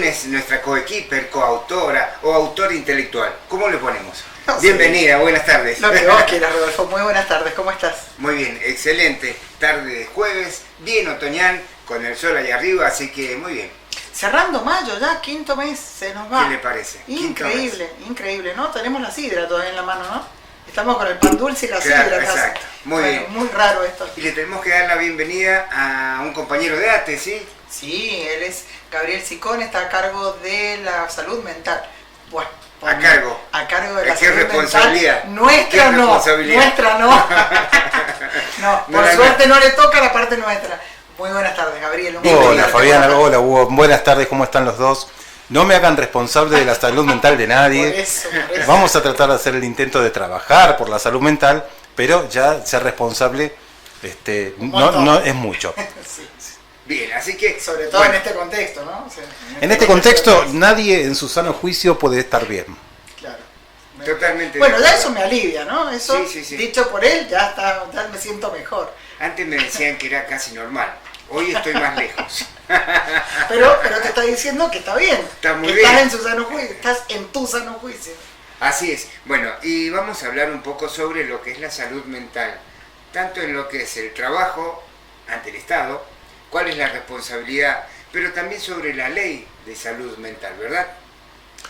Es nuestra coequiper, coautora o autora intelectual. ¿Cómo le ponemos? No, Bienvenida, sí. Buenas tardes. Lo que vos quieras, Rodolfo. Muy buenas tardes, ¿cómo estás? Muy bien, excelente. Tarde de jueves, bien otoñal, con el sol allá arriba, así que muy bien. Cerrando mayo ya, quinto mes, se nos va. ¿Qué le parece? Increíble, increíble, ¿no? Tenemos la sidra todavía en la mano, ¿no? Estamos con el pan dulce y la claro, sidra. Exacto, muy bien. Muy raro esto. Y le tenemos que dar la bienvenida a un compañero de ATE, ¿sí? Sí, él es Gabriel Sicón, está a cargo de la salud mental. Bueno, a cargo de la salud responsabilidad. mental. Nuestra no, nuestra no. No, por suerte no le toca la parte nuestra. Muy buenas tardes, Gabriel. Hola, Fabiana, hola, Hugo. Buenas tardes, ¿cómo están los dos? No me hagan responsable de la salud mental de nadie. Por eso. Vamos a tratar de hacer el intento de trabajar por la salud mental, pero ya ser responsable no es mucho. Sí. Bien, así que... Sobre todo en este contexto, ¿no? O sea, en este contexto, nadie en su sano juicio puede estar bien. Claro. Totalmente. Bueno, ya eso me alivia, ¿no? Eso, sí. dicho por él, ya me siento mejor. Antes me decían que era casi normal. Hoy estoy más lejos. Pero te está diciendo que está bien. Está muy que bien. Estás en su sano juicio, estás en tu sano juicio. Así es. Bueno, y vamos a hablar un poco sobre lo que es la salud mental. Tanto en lo que es el trabajo ante el Estado, cuál es la responsabilidad, pero también sobre la ley de salud mental, ¿verdad?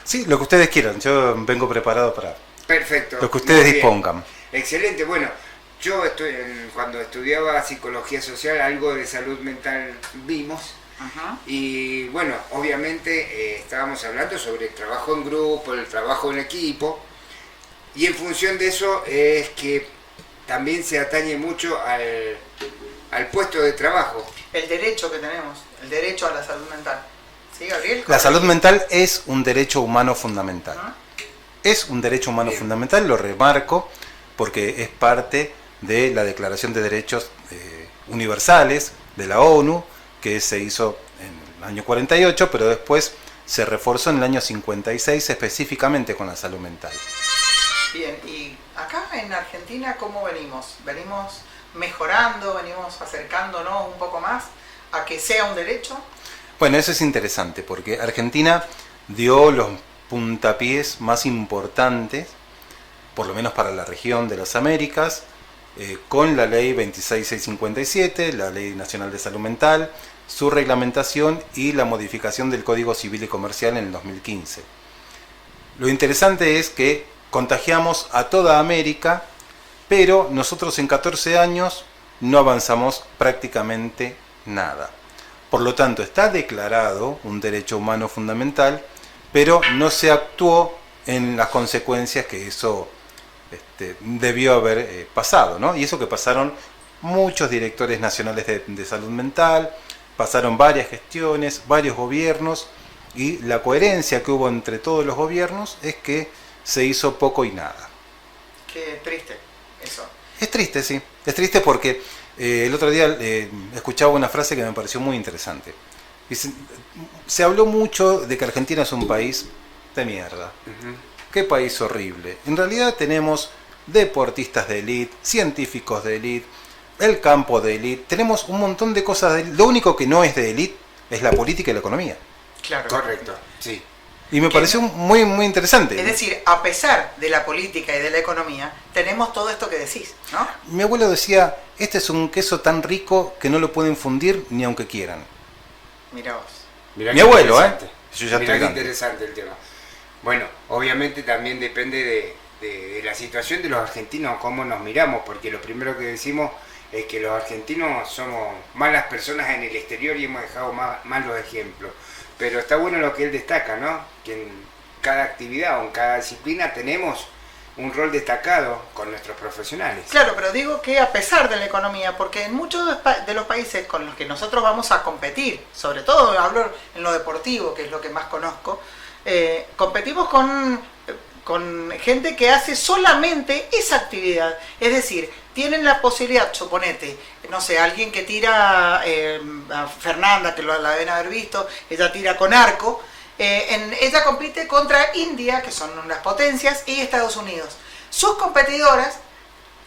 Sí, lo que ustedes quieran. Yo vengo preparado para Perfecto. lo que ustedes dispongan. Excelente. Bueno, yo cuando estudiaba psicología social, algo de salud mental vimos. Ajá. Y bueno, obviamente estábamos hablando sobre el trabajo en grupo, el trabajo en equipo. Y en función de eso es que también se atañe mucho al puesto de trabajo. El derecho que tenemos, el derecho a la salud mental. ¿Sí, Gabriel? La salud mental es un derecho humano fundamental. ¿Ah? Es un derecho humano fundamental, lo remarco, porque es parte de la Declaración de Derechos Universales de la ONU, que se hizo en el año 48, pero después se reforzó en el año 56 específicamente con la salud mental. Bien, y acá en Argentina, ¿cómo venimos? ¿Venimos mejorando, venimos acercándonos un poco más a que sea un derecho? Bueno, eso es interesante, porque Argentina dio los puntapiés más importantes, por lo menos para la región de las Américas, con la ley 26657, la Ley Nacional de Salud Mental, su reglamentación y la modificación del Código Civil y Comercial en el 2015. Lo interesante es que contagiamos a toda América, pero nosotros en 14 años no avanzamos prácticamente nada. Por lo tanto, está declarado un derecho humano fundamental, pero no se actuó en las consecuencias que eso debió haber pasado, ¿no? Y eso que pasaron muchos directores nacionales de salud mental, pasaron varias gestiones, varios gobiernos, y la coherencia que hubo entre todos los gobiernos es que se hizo poco y nada. Qué triste eso. Es triste, sí. Es triste porque el otro día escuchaba una frase que me pareció muy interesante. Dice, se habló mucho de que Argentina es un país de mierda. Qué país horrible. En realidad tenemos deportistas de élite, científicos de élite, el campo de élite, tenemos un montón de cosas de élite. Lo único que no es de élite es la política y la economía. Claro. Correcto, sí. Y me pareció muy, muy interesante. Es decir, a pesar de la política y de la economía, tenemos todo esto que decís, ¿no? Mi abuelo decía, este es un queso tan rico que no lo pueden fundir ni aunque quieran. Mirá vos. Mirá Mi abuelo, yo ya Mirá estoy qué grande. interesante el tema. Bueno, obviamente también depende de la situación de los argentinos, cómo nos miramos, porque lo primero que decimos es que los argentinos somos malas personas en el exterior y hemos dejado malos ejemplos. Pero está bueno lo que él destaca, ¿no? Que en cada actividad o en cada disciplina tenemos un rol destacado con nuestros profesionales. Claro, pero digo que a pesar de la economía, porque en muchos de los países con los que nosotros vamos a competir, sobre todo hablo en lo deportivo, que es lo que más conozco, competimos con gente que hace solamente esa actividad. Es decir, tienen la posibilidad, suponete, no sé, alguien que tira, a Fernanda, que la deben haber visto, ella tira con arco, ella compite contra India, que son unas potencias, y Estados Unidos. Sus competidoras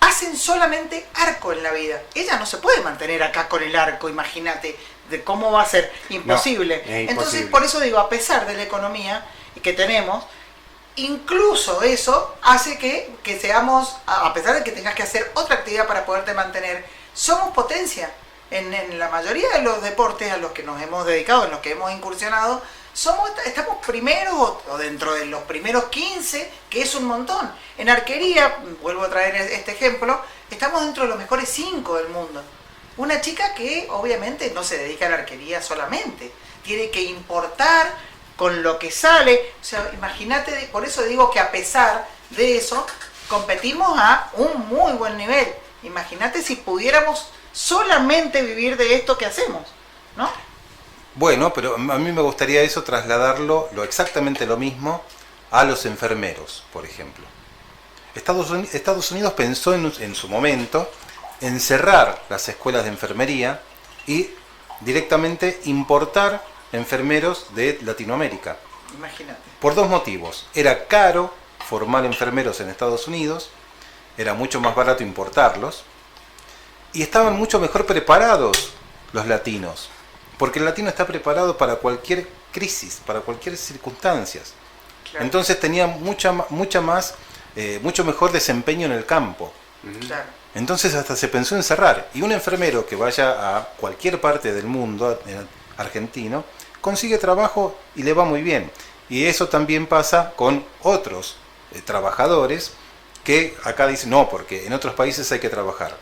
hacen solamente arco en la vida. Ella no se puede mantener acá con el arco, imagínate, de cómo va a ser, imposible. No, es imposible. Entonces, por eso digo, a pesar de la economía que tenemos, incluso eso hace que seamos, a pesar de que tengas que hacer otra actividad para poderte mantener, somos potencia. En la mayoría de los deportes a los que nos hemos dedicado, en los que hemos incursionado, estamos primeros o dentro de los primeros 15, que es un montón. En arquería, vuelvo a traer este ejemplo, estamos dentro de los mejores 5 del mundo. Una chica que obviamente no se dedica a la arquería solamente, tiene que importar con lo que sale. O sea, imagínate, por eso digo que a pesar de eso, competimos a un muy buen nivel. Imagínate si pudiéramos solamente vivir de esto que hacemos, ¿no? Bueno, pero a mí me gustaría eso trasladarlo, exactamente lo mismo, a los enfermeros, por ejemplo. Estados Unidos pensó en su momento en cerrar las escuelas de enfermería y directamente importar enfermeros de Latinoamérica. Imagínate. Por 2 motivos. Era caro formar enfermeros en Estados Unidos, era mucho más barato importarlos, y estaban mucho mejor preparados los latinos, porque el latino está preparado para cualquier crisis, para cualquier circunstancia. Claro. Entonces tenía mucho mejor desempeño en el campo. Claro. Entonces hasta se pensó en cerrar. Y un enfermero que vaya a cualquier parte del mundo argentino consigue trabajo y le va muy bien. Y eso también pasa con otros trabajadores que acá dicen, no, porque en otros países hay que trabajar.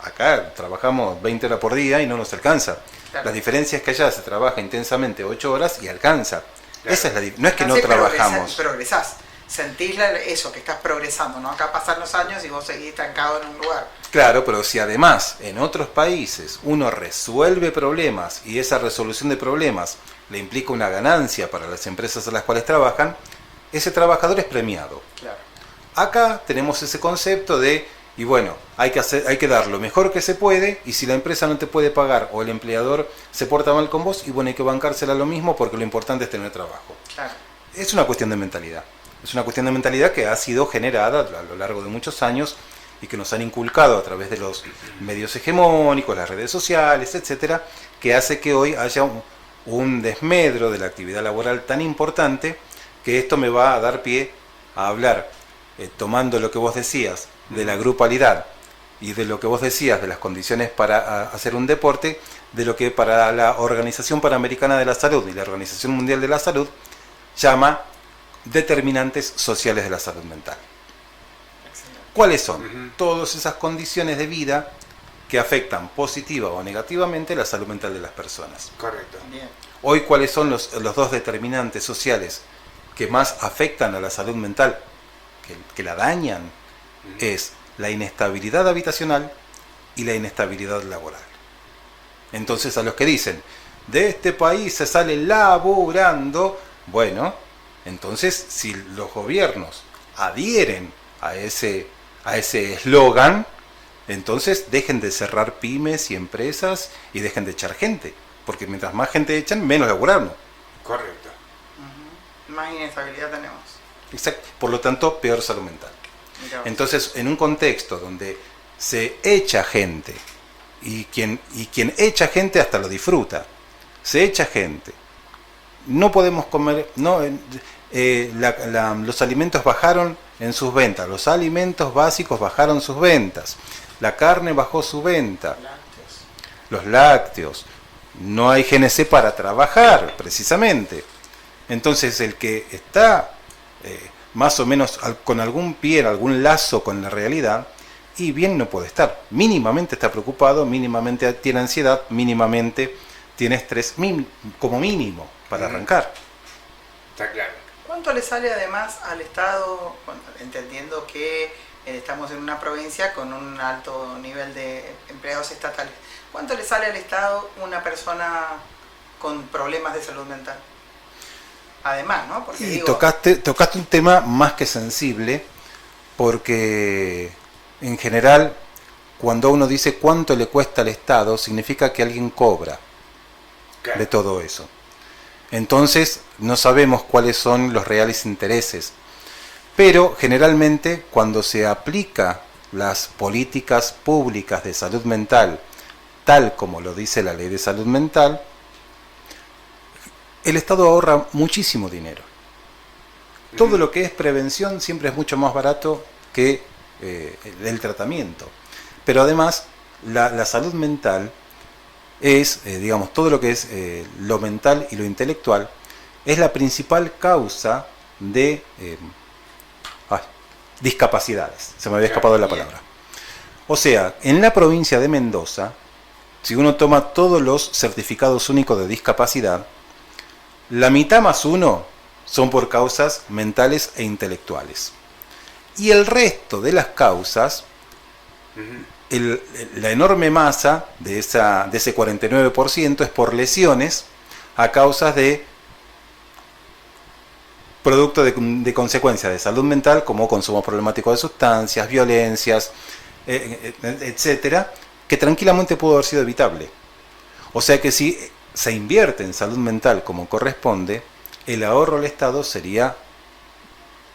Acá trabajamos 20 horas por día y no nos alcanza. Claro. La diferencia es que allá se trabaja intensamente 8 horas y alcanza. Claro. Esa es no es que no Entonces, trabajamos. Progresás. Sentís eso, que estás progresando, ¿no? Acá pasan los años y vos seguís estancado en un lugar. Claro, pero si además en otros países uno resuelve problemas y esa resolución de problemas le implica una ganancia para las empresas a las cuales trabajan, ese trabajador es premiado. Claro. Acá tenemos ese concepto de, y bueno, hay que dar lo mejor que se puede, y si la empresa no te puede pagar o el empleador se porta mal con vos, y bueno, hay que bancársela lo mismo porque lo importante es tener trabajo. Claro. Es una cuestión de mentalidad. Es una cuestión de mentalidad que ha sido generada a lo largo de muchos años y que nos han inculcado a través de los medios hegemónicos, las redes sociales, etcétera, que hace que hoy haya un desmedro de la actividad laboral tan importante que esto me va a dar pie a hablar, tomando lo que vos decías de la grupalidad y de lo que vos decías de las condiciones para hacer un deporte, de lo que para la Organización Panamericana de la Salud y la Organización Mundial de la Salud llama determinantes sociales de la salud mental. ¿Cuáles son? Todas esas condiciones de vida que afectan positiva o negativamente la salud mental de las personas. Correcto. Bien. Hoy, ¿cuáles son los 2 determinantes sociales que más afectan a la salud mental, que la dañan? Es la inestabilidad habitacional y la inestabilidad laboral. Entonces, a los que dicen, de este país se sale laburando, bueno, entonces si los gobiernos adhieren a ese eslogan, entonces dejen de cerrar pymes y empresas y dejen de echar gente, porque mientras más gente echan, menos laburamos. Correcto. Más inestabilidad tenemos. Exacto. Por lo tanto, peor salud mental. Mirá vos. Entonces, en un contexto donde se echa gente, y quien echa gente hasta lo disfruta, se echa gente, no podemos comer, los alimentos bajaron en sus ventas, los alimentos básicos bajaron sus ventas, la carne bajó su venta, los lácteos, no hay GNC para trabajar, precisamente. Entonces, el que está más o menos con algún pie, algún lazo con la realidad, y bien no puede estar, mínimamente está preocupado, mínimamente tiene ansiedad, mínimamente tiene estrés, como mínimo, para arrancar. Está claro. ¿Cuánto le sale además al Estado, bueno, entendiendo que estamos en una provincia con un alto nivel de empleados estatales, cuánto le sale al Estado una persona con problemas de salud mental? Además, ¿no? Porque Y digo, tocaste un tema más que sensible, porque en general, cuando uno dice cuánto le cuesta al Estado, significa que alguien cobra Claro. de todo eso. Entonces, no sabemos cuáles son los reales intereses. Pero generalmente, cuando se aplica las políticas públicas de salud mental, tal como lo dice la ley de salud mental, el Estado ahorra muchísimo dinero. Todo lo que es prevención siempre es mucho más barato que el tratamiento. Pero además, la salud mental es, digamos, todo lo que es lo mental y lo intelectual, es la principal causa de discapacidades. Se me había escapado la palabra. O sea, en la provincia de Mendoza, si uno toma todos los certificados únicos de discapacidad, la mitad más uno son por causas mentales e intelectuales. Y el resto de las causas, la enorme masa de ese 49% es por lesiones a causas de producto de consecuencias de salud mental, como consumo problemático de sustancias, violencias, etcétera, que tranquilamente pudo haber sido evitable. O sea que si se invierte en salud mental como corresponde, el ahorro al Estado sería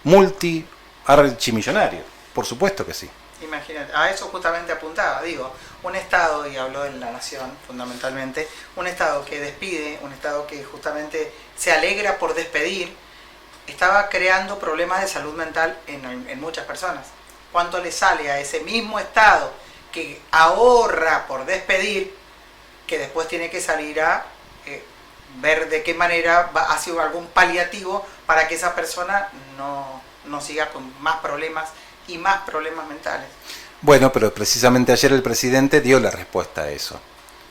multi-archimillonario. Por supuesto que sí. Imagínate, a eso justamente apuntaba, digo, un Estado, y hablo de la nación fundamentalmente, un Estado que despide, un Estado que justamente se alegra por despedir, estaba creando problemas de salud mental en muchas personas. ¿Cuánto le sale a ese mismo Estado que ahorra por despedir, que después tiene que salir a ver de qué manera ha sido algún paliativo para que esa persona no siga con más problemas y más problemas mentales? Bueno, pero precisamente ayer el presidente dio la respuesta a eso.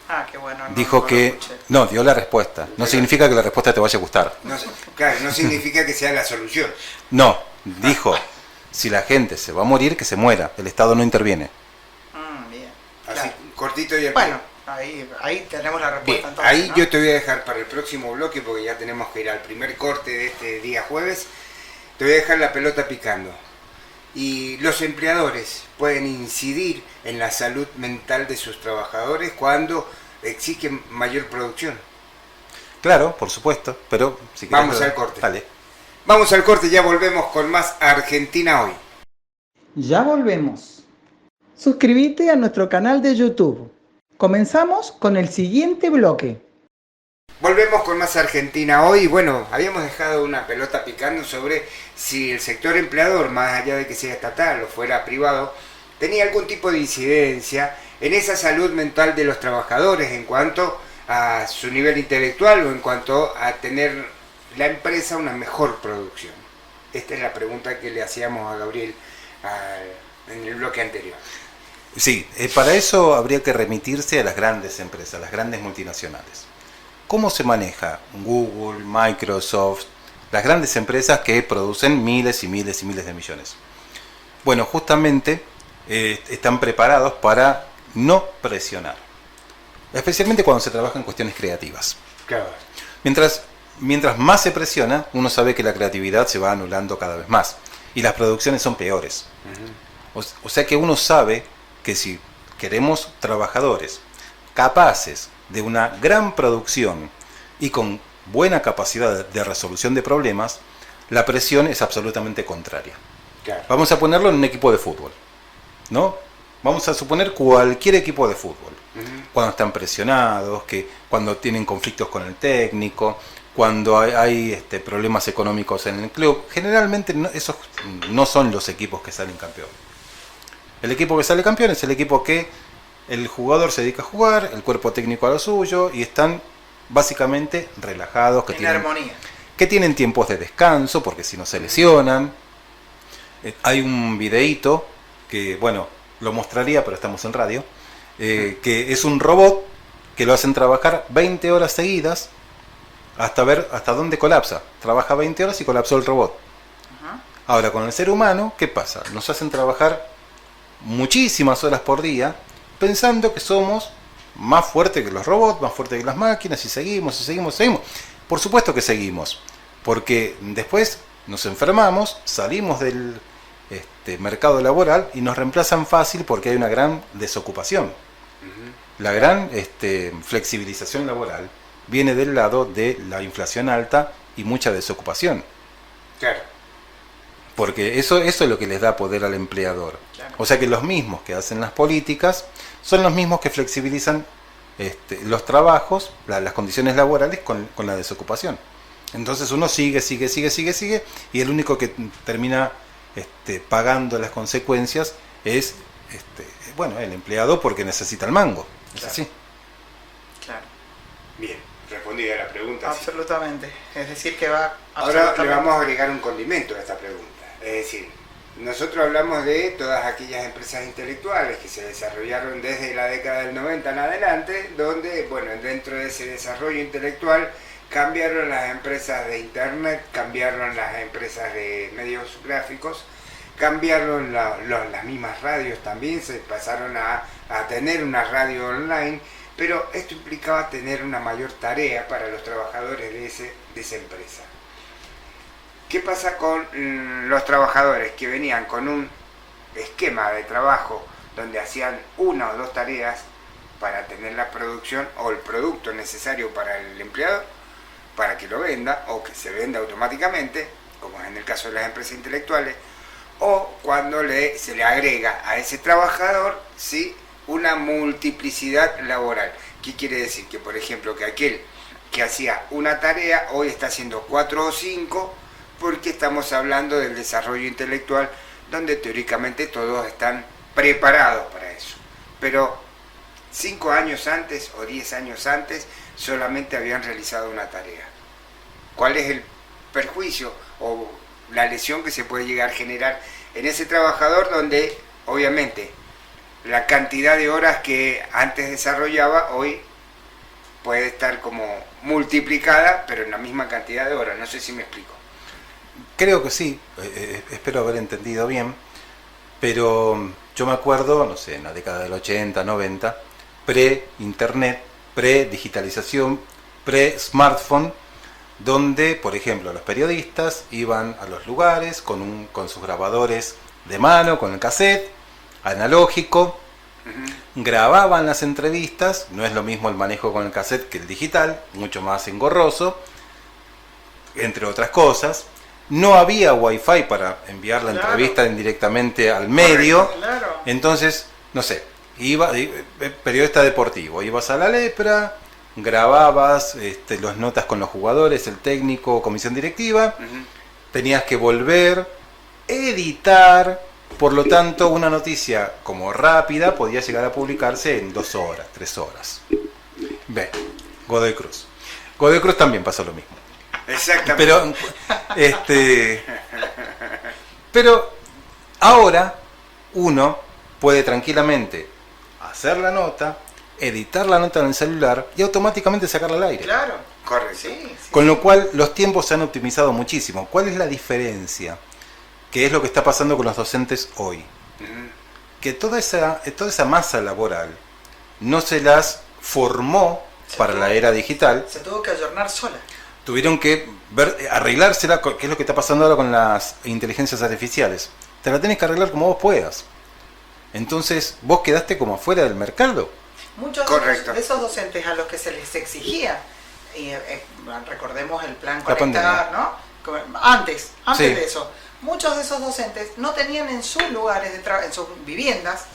Ah, qué bueno. Dijo que... No, dio la respuesta. No significa que la respuesta te vaya a gustar. Claro, no significa que sea la solución. No, dijo, si la gente se va a morir, que se muera. El Estado no interviene. Bien. Así, Claro. cortito y al Bueno, ahí tenemos la respuesta. bien, entonces, ahí ¿no? yo te voy a dejar para el próximo bloque, porque ya tenemos que ir al primer corte de este día jueves. Te voy a dejar la pelota picando. Y los empleadores pueden incidir en la salud mental de sus trabajadores cuando exigen mayor producción. Claro, por supuesto, pero si querés, Vamos al corte. Dale. Vamos al corte, ya volvemos con más Argentina Hoy. Ya volvemos. Suscríbete a nuestro canal de YouTube. Comenzamos con el siguiente bloque. Volvemos con más Argentina Hoy. Bueno, habíamos dejado una pelota picando sobre si el sector empleador, más allá de que sea estatal o fuera privado, tenía algún tipo de incidencia en esa salud mental de los trabajadores en cuanto a su nivel intelectual o en cuanto a tener la empresa una mejor producción. Esta es la pregunta que le hacíamos a Gabriel en el bloque anterior. Sí, para eso habría que remitirse a las grandes empresas, las grandes multinacionales. ¿Cómo se maneja Google, Microsoft, las grandes empresas que producen miles y miles y miles de millones? Bueno, justamente están preparados para no presionar, especialmente cuando se trabaja en cuestiones creativas. Claro. Mientras más se presiona, uno sabe que la creatividad se va anulando cada vez más y las producciones son peores. O sea que uno sabe que si queremos trabajadores capaces de una gran producción y con buena capacidad de resolución de problemas, la presión es absolutamente contraria. Claro. Vamos a ponerlo en un equipo de fútbol, ¿no? Vamos a suponer cualquier equipo de fútbol. Cuando están presionados, cuando tienen conflictos con el técnico, cuando hay problemas económicos en el club, generalmente esos no son los equipos que salen campeón. El equipo que sale campeón es el equipo que el jugador se dedica a jugar, el cuerpo técnico a lo suyo, y están básicamente relajados, Armonía. que tienen tiempos de descanso, porque si no se lesionan. Hay un videíto que, bueno, lo mostraría, pero estamos en radio, que es un robot que lo hacen trabajar 20 horas seguidas hasta ver hasta dónde colapsa. Trabaja 20 horas y colapsó el robot. Ahora, con el ser humano, ¿qué pasa? Nos hacen trabajar muchísimas horas por día, pensando que somos más fuertes que los robots, más fuertes que las máquinas, y seguimos, y seguimos, y seguimos. Por supuesto que seguimos, porque después nos enfermamos, salimos del mercado laboral y nos reemplazan fácil porque hay una gran desocupación. La gran flexibilización laboral viene del lado de la inflación alta y mucha desocupación. Claro. Porque eso es lo que les da poder al empleador. Claro. O sea que los mismos que hacen las políticas son los mismos que flexibilizan los trabajos, las condiciones laborales con la desocupación. Entonces uno sigue, y el único que termina pagando las consecuencias es el empleado, porque necesita el mango. Es Claro. así. Claro. Bien, respondida la pregunta. sí. Absolutamente. Es decir, que va... Ahora le absolutamente- vamos a agregar un condimento a esta pregunta. Es decir, nosotros hablamos de todas aquellas empresas intelectuales que se desarrollaron desde la década del 90 en adelante, donde, bueno, dentro de ese desarrollo intelectual cambiaron las empresas de internet, cambiaron las empresas de medios gráficos, cambiaron las mismas radios también, se pasaron a tener una radio online, pero esto implicaba tener una mayor tarea para los trabajadores de esa empresa. ¿Qué pasa con los trabajadores que venían con un esquema de trabajo donde hacían una o dos tareas para tener la producción o el producto necesario para el empleador, para que lo venda o que se venda automáticamente, como es en el caso de las empresas intelectuales, o cuando se le agrega a ese trabajador, ¿sí?, una multiplicidad laboral? ¿Qué quiere decir? Que, por ejemplo, que aquel que hacía una tarea hoy está haciendo 4 o 5, porque estamos hablando del desarrollo intelectual, donde teóricamente todos están preparados para eso. Pero 5 años antes o 10 años antes solamente habían realizado una tarea. ¿Cuál es el perjuicio o la lesión que se puede llegar a generar en ese trabajador, donde obviamente la cantidad de horas que antes desarrollaba hoy puede estar como multiplicada, pero en la misma cantidad de horas? No sé si me explico. Creo que sí, espero haber entendido bien, pero yo me acuerdo, no sé, en la década del 80, 90, pre-internet, pre-digitalización, pre-smartphone, donde, por ejemplo, los periodistas iban a los lugares con sus grabadores de mano, con el cassette analógico, grababan las entrevistas. No es lo mismo el manejo con el cassette que el digital, mucho más engorroso, entre otras cosas. No había wifi para enviar la Claro. entrevista directamente al medio. Claro. Entonces, no sé, periodista deportivo, ibas a La Lepra, grababas las notas con los jugadores, el técnico, comisión directiva, tenías que volver, editar, por lo tanto una noticia como rápida podía llegar a publicarse en 2 horas, 3 horas. Ve, Godoy Cruz. Godoy Cruz también pasó lo mismo. Exactamente. Pero ahora uno puede tranquilamente hacer la nota, editar la nota en el celular y automáticamente sacarla al aire. Claro. Correcto. Sí. Con lo cual los tiempos se han optimizado muchísimo. ¿Cuál es la diferencia? ¿Qué es lo que está pasando con los docentes hoy? Que toda esa masa laboral no se las formó para la era digital. Se tuvo que ayornar sola. Tuvieron que arreglársela, que es lo que está pasando ahora con las inteligencias artificiales. Te la tenés que arreglar como vos puedas. Entonces vos quedaste como afuera del mercado. Muchos Correcto. de esos docentes a los que se les exigía, y recordemos el plan La Conectar, pandemia. ¿no? Antes Sí. de eso, muchos de esos docentes no tenían en sus lugares de trabajo, en sus viviendas,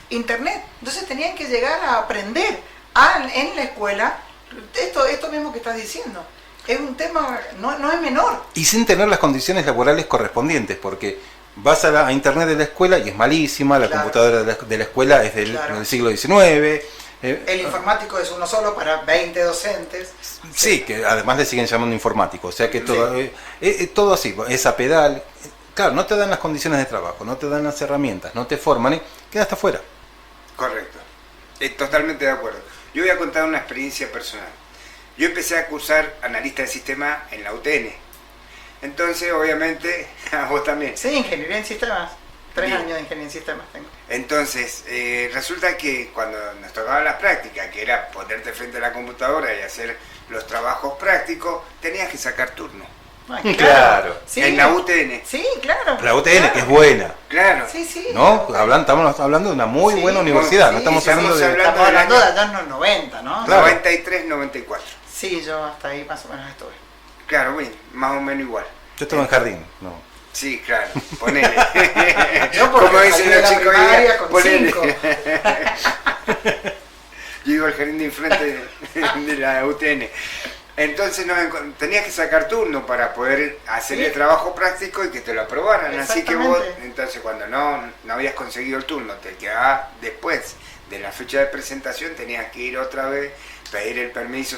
internet. Entonces tenían que llegar a aprender en la escuela esto mismo que estás diciendo. Es un tema, no es menor. Y sin tener las condiciones laborales correspondientes, porque vas a internet de la escuela y es malísima, la Claro. computadora de la escuela es Claro. del siglo XIX. El informático es uno solo para 20 docentes. Sí, que además le siguen llamando informático, o sea que todo, Sí. todo así, es a pedal. Claro, no te dan las condiciones de trabajo, no te dan las herramientas, no te forman y quedaste afuera. Correcto. Totalmente de acuerdo. Yo voy a contar una experiencia personal. Yo empecé a cursar analista de sistema en la UTN. Entonces, obviamente, a vos también. Sí, ingeniería en sistemas. 3 Bien. años de ingeniería en sistemas tengo. Entonces, resulta que cuando nos tocaban las prácticas, que era ponerte frente a la computadora y hacer los trabajos prácticos, tenías que sacar turno. Ay, Claro. Sí. En la UTN. Sí, claro. La UTN, claro. que es buena, Claro. Sí, sí. ¿no? la UTN. Estamos hablando de una muy Sí, buena universidad, sí, no estamos sí, hablando de... hablando Estamos del hablando de año allá en los 90, ¿no? Claro. 93, 94. Sí, yo hasta ahí más o menos estuve. Claro, bueno, más o menos igual. Yo estuve en jardín, no. Sí, claro, ponele. Yo porque Como dicen salí de los la chicos primaria hoy, con ponele. 5. Yo digo el gerente de enfrente de la UTN. Entonces tenías que sacar turno para poder hacer Sí. el trabajo práctico y que te lo aprobaran. Así que vos, Exactamente. entonces cuando no habías conseguido el turno, te quedabas después de la fecha de presentación, tenías que ir otra vez, pedir el permiso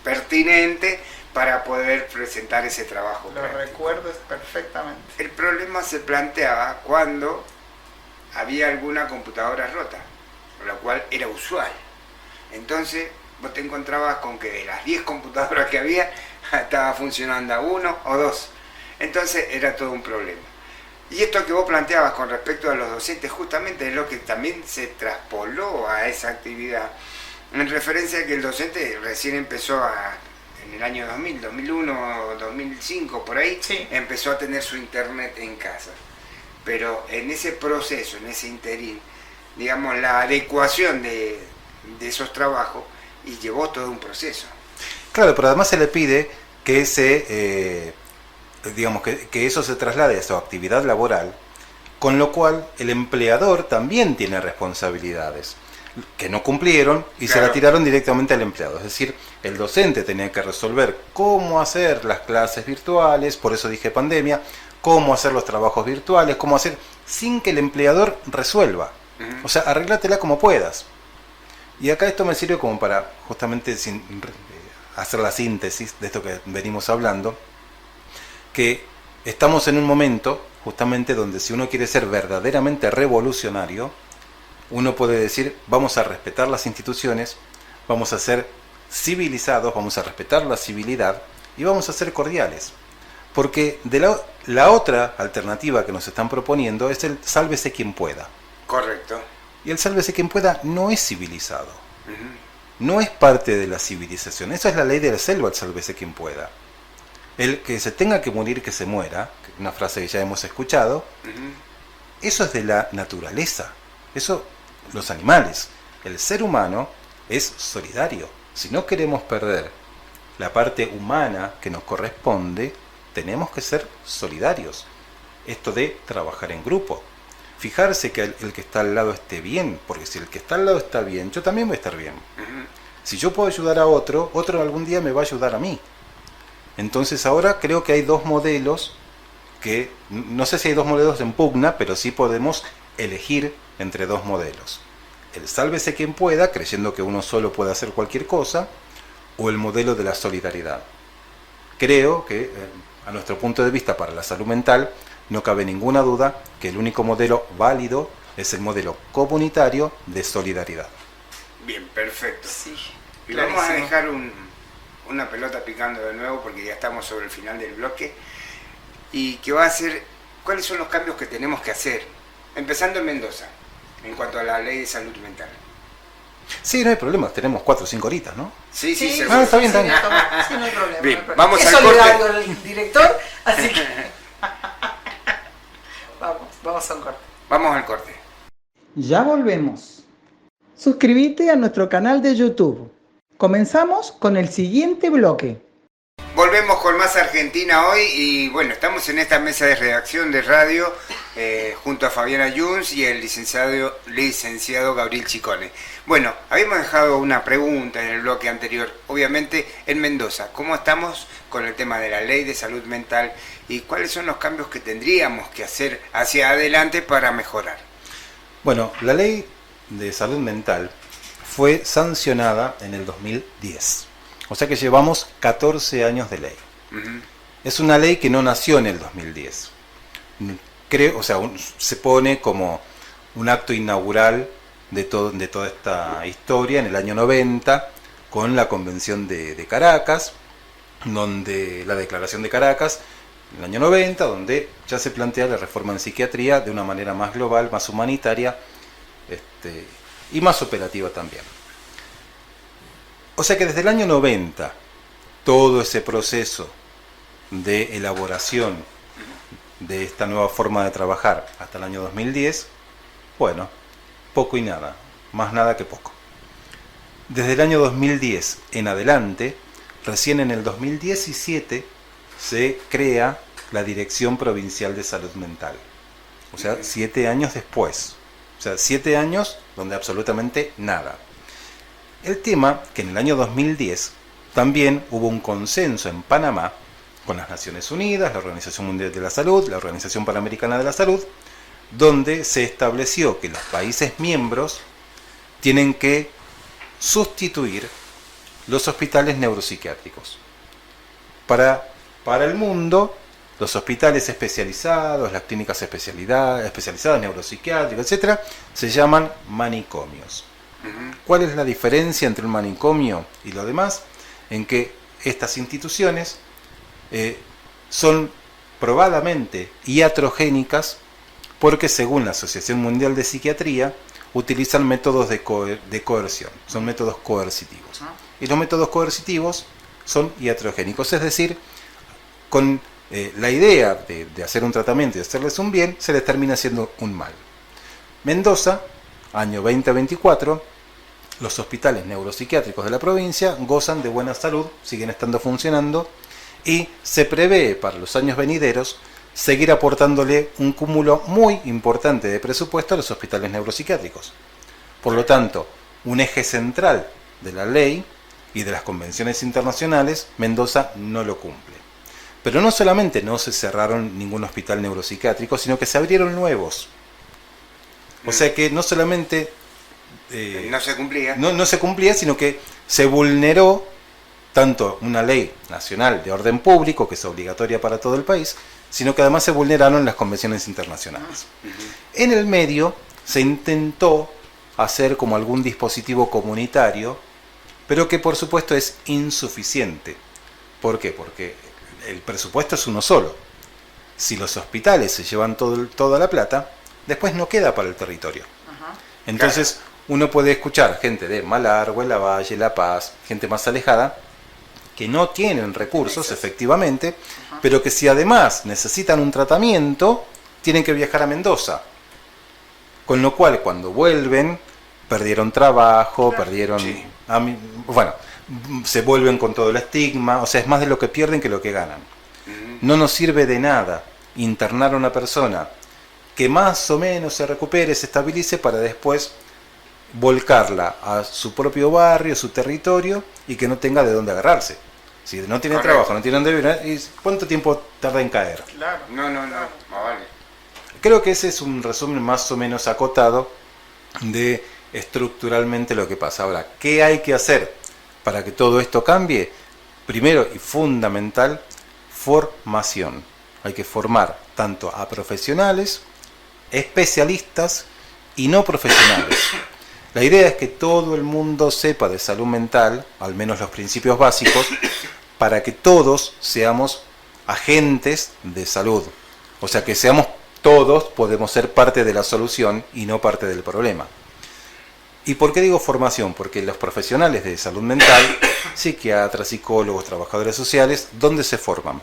pertinente para poder presentar ese trabajo Lo práctico. recuerdo perfectamente. El problema se planteaba cuando había alguna computadora rota, lo cual era usual. Entonces vos te encontrabas con que de las 10 computadoras que había, estaba funcionando uno o dos. Entonces era todo un problema. Y esto que vos planteabas con respecto a los docentes, justamente es lo que también se traspoló a esa actividad, en referencia a que el docente recién empezó en el año 2000, 2001, 2005, por ahí, Sí. empezó a tener su internet en casa. Pero en ese proceso, en ese interín, digamos, la adecuación de esos trabajos, y llevó todo un proceso. Claro, pero además se le pide que digamos que eso se traslade a su actividad laboral, con lo cual el empleador también tiene responsabilidades que no cumplieron y se Claro. la tiraron directamente al empleado. Es decir, el docente tenía que resolver cómo hacer las clases virtuales, por eso dije pandemia, cómo hacer los trabajos virtuales, cómo hacer, sin que el empleador resuelva. O sea, arreglátela como puedas. Y acá esto me sirve como para justamente hacer la síntesis de esto que venimos hablando, que estamos en un momento justamente donde si uno quiere ser verdaderamente revolucionario, uno puede decir, vamos a respetar las instituciones, vamos a ser civilizados, vamos a respetar la civilidad y vamos a ser cordiales. Porque la otra alternativa que nos están proponiendo es el sálvese quien pueda. Correcto. Y el sálvese quien pueda no es civilizado. Ujú. No es parte de la civilización. Esa es la ley de la selva, el sálvese quien pueda. El que se tenga que morir, que se muera, una frase que ya hemos escuchado, Ujú. eso es de la naturaleza. Eso, los animales. El ser humano es solidario. Si no queremos perder la parte humana que nos corresponde, tenemos que ser solidarios. Esto de trabajar en grupo. Fijarse que el que está al lado esté bien, porque si el que está al lado está bien, yo también voy a estar bien. Ujú. Si yo puedo ayudar a otro, otro algún día me va a ayudar a mí. Entonces ahora creo que hay dos modelos que, no sé si hay dos modelos en pugna, pero sí podemos elegir entre dos modelos. El sálvese quien pueda, creyendo que uno solo puede hacer cualquier cosa, o el modelo de la solidaridad. Creo que, a nuestro punto de vista para la salud mental, no cabe ninguna duda que el único modelo válido es el modelo comunitario de solidaridad. Bien, perfecto. Sí, Y vamos a clarísimo. dejar una pelota picando de nuevo porque ya estamos sobre el final del bloque. Y que va a ser, ¿cuáles son los cambios que tenemos que hacer? Empezando en Mendoza, en cuanto a la ley de salud mental. Sí, no hay problema, tenemos 4 o 5 horitas, ¿no? Sí, sí, Sí, seguro. está bien, está bien. Sí, no hay problema. Bien, no hay problema. vamos es al solidario corte. el director, así que vamos a un corte. Vamos al corte. Ya volvemos. Suscríbete a nuestro canal de YouTube. Comenzamos con el siguiente bloque. Volvemos con más Argentina hoy y bueno, estamos en esta mesa de redacción de radio junto a Fabiana Junz y el licenciado Gabriel Chicone. Bueno, habíamos dejado una pregunta en el bloque anterior, obviamente en Mendoza, ¿cómo estamos con el tema de la ley de salud mental y cuáles son los cambios que tendríamos que hacer hacia adelante para mejorar? Bueno, la ley de salud mental fue sancionada en el 2010. O sea que llevamos 14 años de ley. Ujú. Es una ley que no nació en el 2010. Creo, o sea, se pone como un acto inaugural de toda esta historia en el año 90 con la Convención de Caracas, donde la Declaración de Caracas en el año 90, donde ya se plantea la reforma en psiquiatría de una manera más global, más humanitaria y más operativa también. O sea que desde el año 90, todo ese proceso de elaboración de esta nueva forma de trabajar hasta el año 2010, bueno, poco y nada, más nada que poco. Desde el año 2010 en adelante, recién en el 2017 se crea la Dirección Provincial de Salud Mental. O sea, 7 años después. O sea, 7 años donde absolutamente nada. El tema que en el año 2010 también hubo un consenso en Panamá con las Naciones Unidas, la Organización Mundial de la Salud, la Organización Panamericana de la Salud, donde se estableció que los países miembros tienen que sustituir los hospitales neuropsiquiátricos. Para el mundo, los hospitales especializados, las clínicas especializadas, neuropsiquiátricas, etc., se llaman manicomios. ¿Cuál es la diferencia entre un manicomio y lo demás? En que estas instituciones son probadamente iatrogénicas porque, según la Asociación Mundial de Psiquiatría, utilizan métodos de coerción, son métodos coercitivos. Y los métodos coercitivos son iatrogénicos, es decir, con la idea de hacer un tratamiento y de hacerles un bien, se les termina haciendo un mal. Mendoza, año 2024, los hospitales neuropsiquiátricos de la provincia gozan de buena salud, siguen estando funcionando, y se prevé para los años venideros seguir aportándole un cúmulo muy importante de presupuesto a los hospitales neuropsiquiátricos. Por lo tanto, un eje central de la ley y de las convenciones internacionales, Mendoza no lo cumple. Pero no solamente no se cerraron ningún hospital neuropsiquiátrico, sino que se abrieron nuevos. O sea que no solamente no se cumplía. No se cumplía, sino que se vulneró tanto una ley nacional de orden público, que es obligatoria para todo el país, sino que además se vulneraron las convenciones internacionales. En el medio se intentó hacer como algún dispositivo comunitario, pero que por supuesto es insuficiente. ¿Por qué? Porque el presupuesto es uno solo. Si los hospitales se llevan toda la plata, después no queda para el territorio. Entonces uno puede escuchar gente de Malargüe, Lavalle, La Paz, gente más alejada, que no tienen recursos, efectivamente, pero que si además necesitan un tratamiento, tienen que viajar a Mendoza. Con lo cual, cuando vuelven, perdieron trabajo, perdieron... Sí. Bueno, se vuelven con todo el estigma, o sea, es más de lo que pierden que lo que ganan. No nos sirve de nada internar a una persona que más o menos se recupere, se estabilice, para después volcarla a su propio barrio, su territorio, y que no tenga de dónde agarrarse. Si no tiene trabajo, no tiene dónde vivir, ¿cuánto tiempo tarda en caer? Claro. No, vale. Creo que ese es un resumen más o menos acotado de estructuralmente lo que pasa. Ahora, ¿qué hay que hacer para que todo esto cambie? Primero y fundamental, formación. Hay que formar tanto a profesionales, especialistas y no profesionales. La idea es que todo el mundo sepa de salud mental, al menos los principios básicos, para que todos seamos agentes de salud. O sea, que todos podemos ser parte de la solución y no parte del problema. ¿Y por qué digo formación? Porque los profesionales de salud mental, psiquiatras, psicólogos, trabajadores sociales, ¿dónde se forman?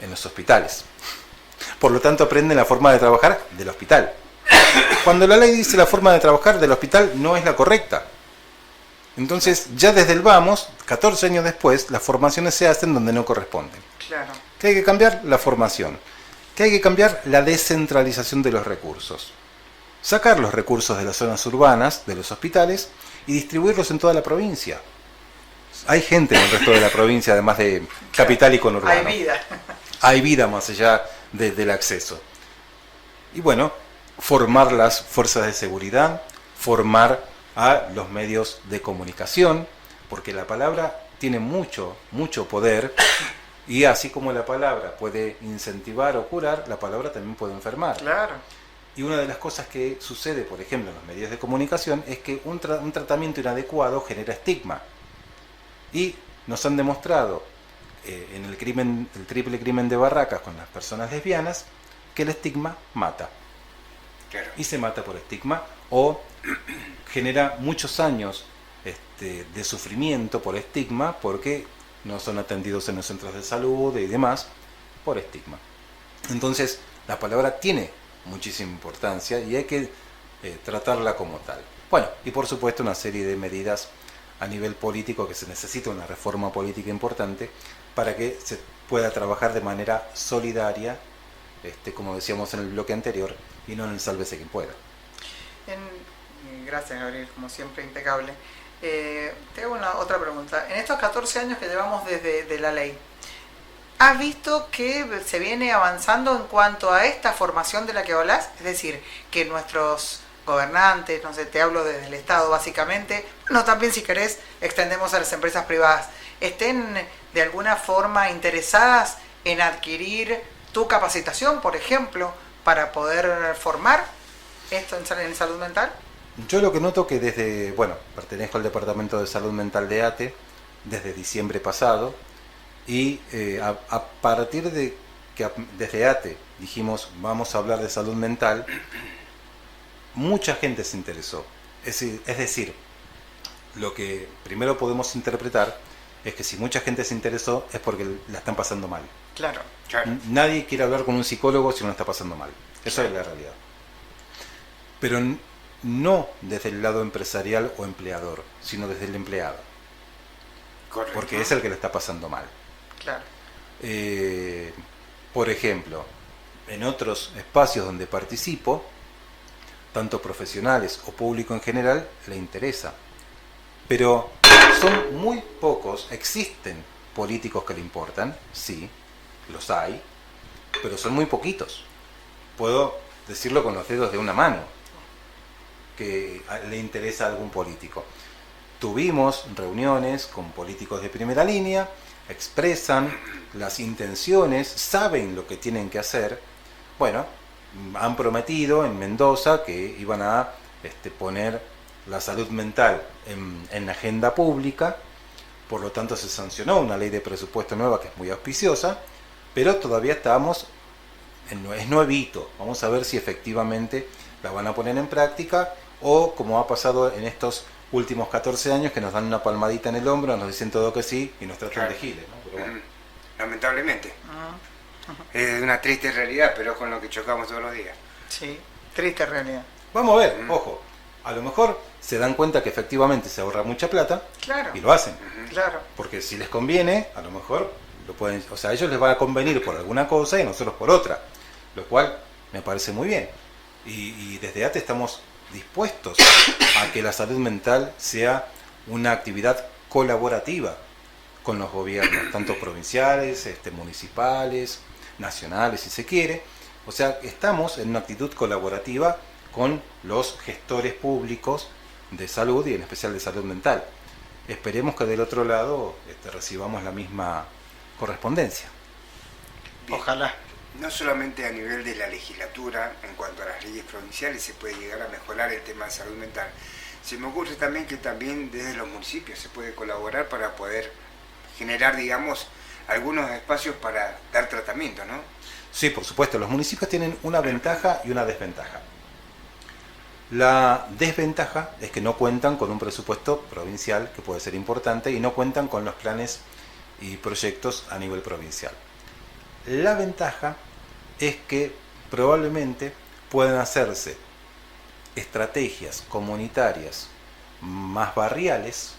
En los hospitales. Por lo tanto, aprenden la forma de trabajar del hospital. Cuando la ley dice la forma de trabajar del hospital no es la correcta. Entonces, ya desde el vamos, 14 años después, las formaciones se hacen donde no corresponden. Claro. ¿Qué hay que cambiar? La formación. ¿Qué hay que cambiar? La descentralización de los recursos. Sacar los recursos de las zonas urbanas, de los hospitales, y distribuirlos en toda la provincia. Hay gente en el resto de la provincia, además de capital y conurbano. Hay vida. Hay vida más allá del acceso. Y bueno, formar las fuerzas de seguridad, formar a los medios de comunicación, porque la palabra tiene mucho poder, y así como la palabra puede incentivar o curar, la palabra también puede enfermar. Claro. Y una de las cosas que sucede, por ejemplo, en los medios de comunicación, es que un tratamiento inadecuado genera estigma. Y nos han demostrado en el triple crimen de Barracas con las personas lesbianas, que el estigma mata. Claro. Y se mata por estigma, o genera muchos años de sufrimiento por estigma, porque no son atendidos en los centros de salud y demás, por estigma. Entonces, la palabra tiene muchísima importancia y hay que tratarla como tal. Bueno, y por supuesto una serie de medidas a nivel político, que se necesita una reforma política importante para que se pueda trabajar de manera solidaria, como decíamos en el bloque anterior, y no en el sálvese quien pueda. Gracias, Gabriel, como siempre, impecable. Te hago otra pregunta. En estos 14 años que llevamos desde de la ley, ¿has visto que se viene avanzando en cuanto a esta formación de la que hablas? Es decir, que nuestros gobernantes, no sé, te hablo desde el Estado básicamente, no, también si querés extendemos a las empresas privadas, estén de alguna forma interesadas en adquirir tu capacitación, por ejemplo, para poder formar esto en salud mental. Yo lo que noto que pertenezco al Departamento de Salud Mental de ATE desde diciembre pasado, y a partir de que desde ATE dijimos vamos a hablar de salud mental, mucha gente se interesó. Es decir, lo que primero podemos interpretar es que si mucha gente se interesó es porque la están pasando mal. Claro. Nadie quiere hablar con un psicólogo si no está pasando mal. Eso es la realidad. Pero no desde el lado empresarial o empleador, sino desde el empleado. Correcto. Porque es el que le está pasando mal. Claro. Por ejemplo, en otros espacios donde participo, tanto profesionales o público en general, le interesa. Pero son muy pocos, existen políticos que le importan, sí, los hay, pero son muy poquitos. Puedo decirlo con los dedos de una mano, que le interesa a algún político. Tuvimos reuniones con políticos de primera línea, expresan las intenciones, saben lo que tienen que hacer. Bueno, han prometido en Mendoza que iban a poner la salud mental en la agenda pública, por lo tanto se sancionó una ley de presupuesto nueva que es muy auspiciosa, pero todavía estamos es nuevito. Vamos a ver si efectivamente la van a poner en práctica, o como ha pasado en estos últimos 14 años, que nos dan una palmadita en el hombro, nos dicen todo que sí y nos tratan de giles, ¿no? Pero bueno. Lamentablemente. Es una triste realidad, pero es con lo que chocamos todos los días. Sí, triste realidad. Vamos a ver, ojo, a lo mejor se dan cuenta que efectivamente se ahorra mucha plata, claro, y lo hacen. Claro. Porque si les conviene, a lo mejor lo pueden, o sea, a ellos les va a convenir por alguna cosa y a nosotros por otra, lo cual me parece muy bien. Y desde ATE estamos dispuestos a que la salud mental sea una actividad colaborativa con los gobiernos, tanto provinciales, municipales, nacionales, si se quiere. O sea, estamos en una actitud colaborativa con los gestores públicos de salud y en especial de salud mental. Esperemos que del otro lado recibamos la misma correspondencia. Bien. Ojalá. No solamente a nivel de la legislatura, en cuanto a las leyes provinciales, se puede llegar a mejorar el tema de salud mental. Se me ocurre también que también desde los municipios se puede colaborar para poder generar, digamos, algunos espacios para dar tratamiento, ¿no? Sí, por supuesto, los municipios tienen una ventaja y una desventaja. La desventaja es que no cuentan con un presupuesto provincial, que puede ser importante, y no cuentan con los planes y proyectos a nivel provincial. La ventaja es que probablemente puedan hacerse estrategias comunitarias más barriales,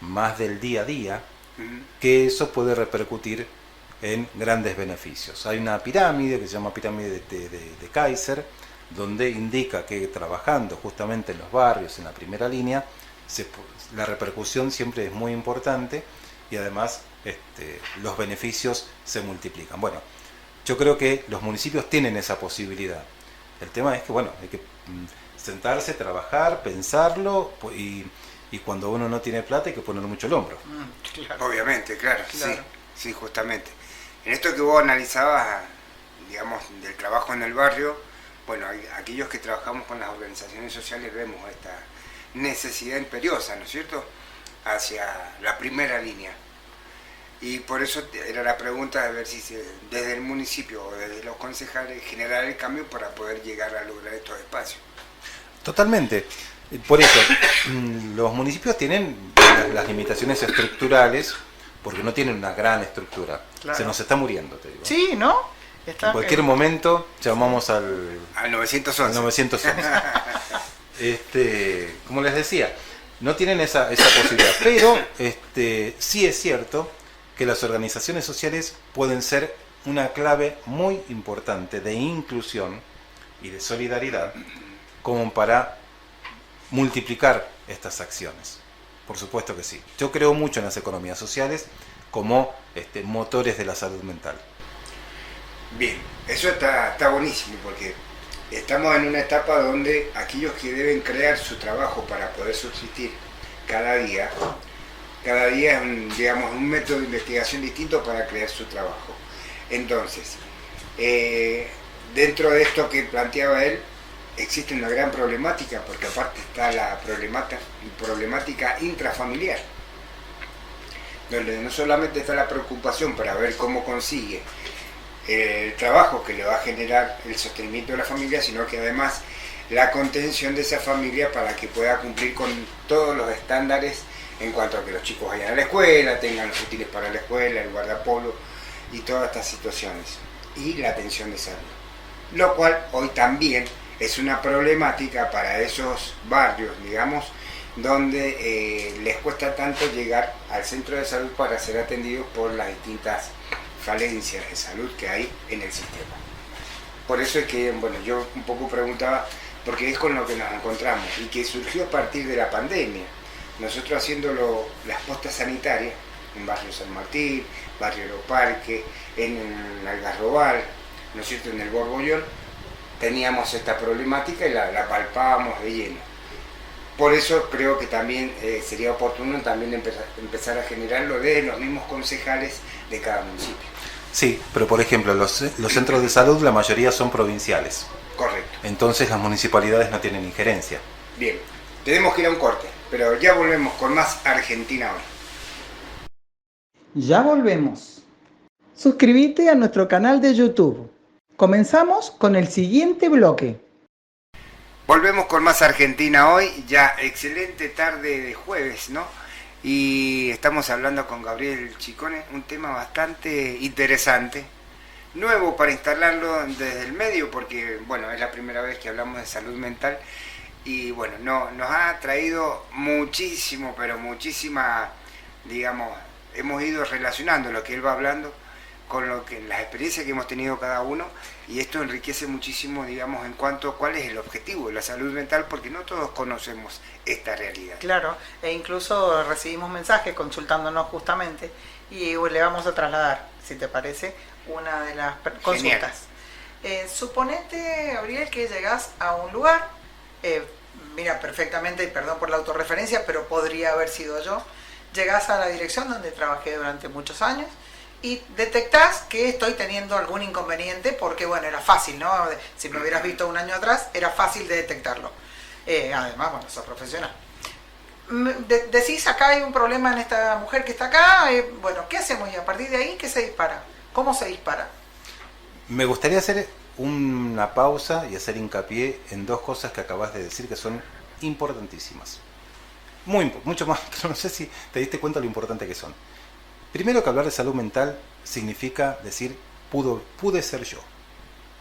más del día a día, que eso puede repercutir en grandes beneficios. Hay una pirámide que se llama pirámide de Kaiser, donde indica que trabajando justamente en los barrios, en la primera línea, la repercusión siempre es muy importante y además los beneficios se multiplican. Bueno, yo creo que los municipios tienen esa posibilidad. El tema es que, bueno, hay que sentarse, trabajar, pensarlo, y cuando uno no tiene plata hay que poner mucho el hombro. Claro. Obviamente, claro. Sí, justamente. En esto que vos analizabas, digamos, del trabajo en el barrio, bueno, aquellos que trabajamos con las organizaciones sociales vemos esta necesidad imperiosa, ¿no es cierto?, hacia la primera línea. Y por eso era la pregunta de ver si desde el municipio o desde los concejales generar el cambio para poder llegar a lograr estos espacios. Totalmente. Por eso, los municipios tienen las limitaciones estructurales, porque no tienen una gran estructura. Claro. Se nos está muriendo, te digo. Sí, ¿no? En cualquier momento llamamos al 911. Al 911. Como les decía, no tienen esa posibilidad. Pero sí es cierto que las organizaciones sociales pueden ser una clave muy importante de inclusión y de solidaridad como para multiplicar estas acciones. Por supuesto que sí. Yo creo mucho en las economías sociales como motores de la salud mental. Bien, eso está buenísimo porque estamos en una etapa donde aquellos que deben crear su trabajo para poder subsistir cada día es un método de investigación distinto para crear su trabajo. Entonces, dentro de esto que planteaba él, existe una gran problemática, porque aparte está la problemática intrafamiliar, donde no solamente está la preocupación para ver cómo consigue el trabajo que le va a generar el sostenimiento de la familia, sino que además la contención de esa familia para que pueda cumplir con todos los estándares en cuanto a que los chicos vayan a la escuela, tengan los útiles para la escuela, el guardapolvo y todas estas situaciones, y la atención de salud. Lo cual hoy también es una problemática para esos barrios, digamos, donde les cuesta tanto llegar al centro de salud para ser atendidos por las distintas falencias de salud que hay en el sistema. Por eso es que, bueno, yo un poco preguntaba, porque es con lo que nos encontramos y que surgió a partir de la pandemia. Nosotros haciendo las postas sanitarias en Barrio San Martín, Barrio Aeroparque, en Algarrobal, ¿no es cierto?, en el Borbollón, teníamos esta problemática y la palpábamos de lleno. Por eso creo que también sería oportuno también empezar a generarlo de los mismos concejales de cada municipio. Sí, pero por ejemplo, los centros de salud, la mayoría son provinciales. Correcto. Entonces las municipalidades no tienen injerencia. Bien, tenemos que ir a un corte, pero ya volvemos con más Argentina Hoy. Ya volvemos. Suscríbete a nuestro canal de YouTube. Comenzamos con el siguiente bloque. Volvemos con más Argentina Hoy, ya excelente tarde de jueves, ¿no? Y estamos hablando con Gabriel Chicone, un tema bastante interesante, nuevo para instalarlo desde el medio, porque bueno, es la primera vez que hablamos de salud mental y bueno, nos ha traído muchísimo, pero muchísima, digamos, hemos ido relacionando lo que él va hablando con las experiencias que hemos tenido cada uno, y esto enriquece muchísimo, digamos, en cuanto a cuál es el objetivo de la salud mental, porque no todos conocemos esta realidad. Claro, e incluso recibimos mensajes consultándonos justamente, y le vamos a trasladar, si te parece, una de las consultas. Suponete, Gabriel, que llegás a un lugar, mira, perfectamente, y perdón por la autorreferencia, pero podría haber sido yo, llegás a la dirección donde trabajé durante muchos años, y detectás que estoy teniendo algún inconveniente, porque bueno, era fácil, ¿no? Si me hubieras visto un año atrás, era fácil de detectarlo. Además, bueno, sos profesional. Decís, acá hay un problema en esta mujer que está acá, bueno, ¿qué hacemos? Y a partir de ahí, ¿qué se dispara? ¿Cómo se dispara? Me gustaría hacer una pausa y hacer hincapié en dos cosas que acabas de decir que son importantísimas. Mucho más, no sé si te diste cuenta lo importante que son. Primero, que hablar de salud mental significa decir, pude ser yo.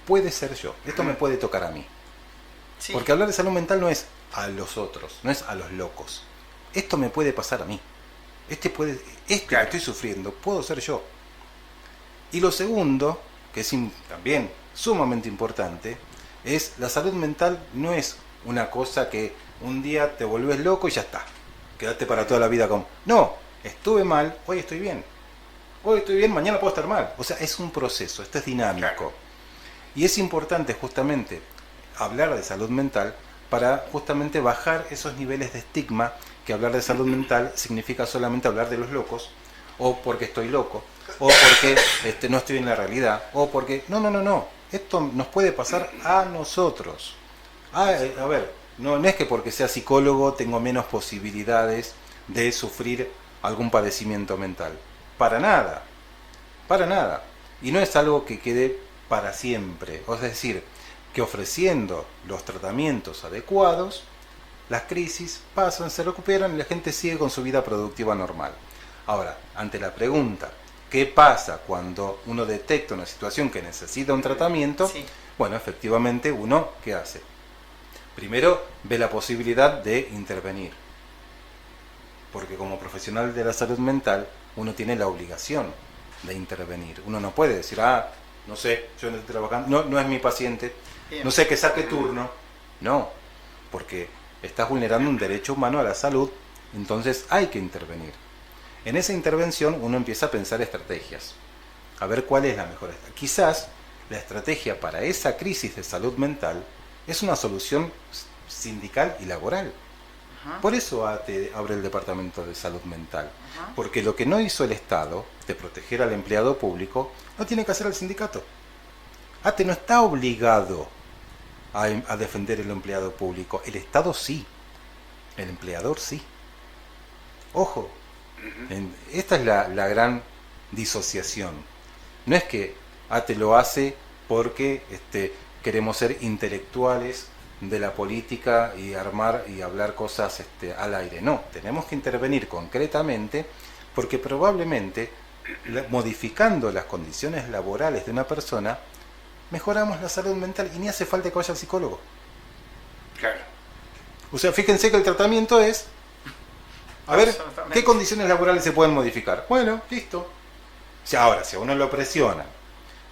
Puede ser yo. Esto me puede tocar a mí. Sí. Porque hablar de salud mental no es a los otros, no es a los locos. Esto me puede pasar a mí. Claro. Que estoy sufriendo, puedo ser yo. Y lo segundo, que es también sumamente importante, es la salud mental no es una cosa que un día te volvés loco y ya está. Quedate para toda la vida con... No. Estuve mal, hoy estoy bien. Hoy estoy bien, mañana puedo estar mal. O sea, es un proceso, esto es dinámico. Claro. Y es importante justamente hablar de salud mental para justamente bajar esos niveles de estigma, que hablar de salud mental significa solamente hablar de los locos, o porque estoy loco, o porque no estoy en la realidad, o porque... No. Esto nos puede pasar a nosotros. A ver, no es que porque sea psicólogo tengo menos posibilidades de sufrir algún padecimiento mental. Para nada. Y no es algo que quede para siempre. Es decir, que ofreciendo los tratamientos adecuados, las crisis pasan, se recuperan y la gente sigue con su vida productiva normal. Ahora, ante la pregunta, ¿qué pasa cuando uno detecta una situación que necesita un tratamiento? Sí. Bueno, efectivamente, uno, ¿qué hace? Primero, ve la posibilidad de intervenir. Porque como profesional de la salud mental uno tiene la obligación de intervenir. Uno no puede decir, no sé, yo no estoy trabajando, no es mi paciente, Bien. no sé, que saque turno. No, porque estás vulnerando un derecho humano a la salud, entonces hay que intervenir. En esa intervención uno empieza a pensar estrategias, a ver cuál es la mejor. Quizás la estrategia para esa crisis de salud mental es una solución sindical y laboral. Ajá. Por eso ATE abre el Departamento de Salud Mental, Ajá. porque lo que no hizo el Estado de proteger al empleado público no tiene que hacer el sindicato. ATE no está obligado a defender el empleado público, el Estado sí, el empleador sí. Ojo, esta es la gran disociación. No es que ATE lo hace porque queremos ser intelectuales de la política y armar y hablar cosas al aire. No, tenemos que intervenir concretamente porque probablemente modificando las condiciones laborales de una persona mejoramos la salud mental y ni hace falta que vaya al psicólogo. Claro. O sea, fíjense que el tratamiento es a ver qué condiciones laborales se pueden modificar. Bueno, listo. Ahora, si a uno lo presiona,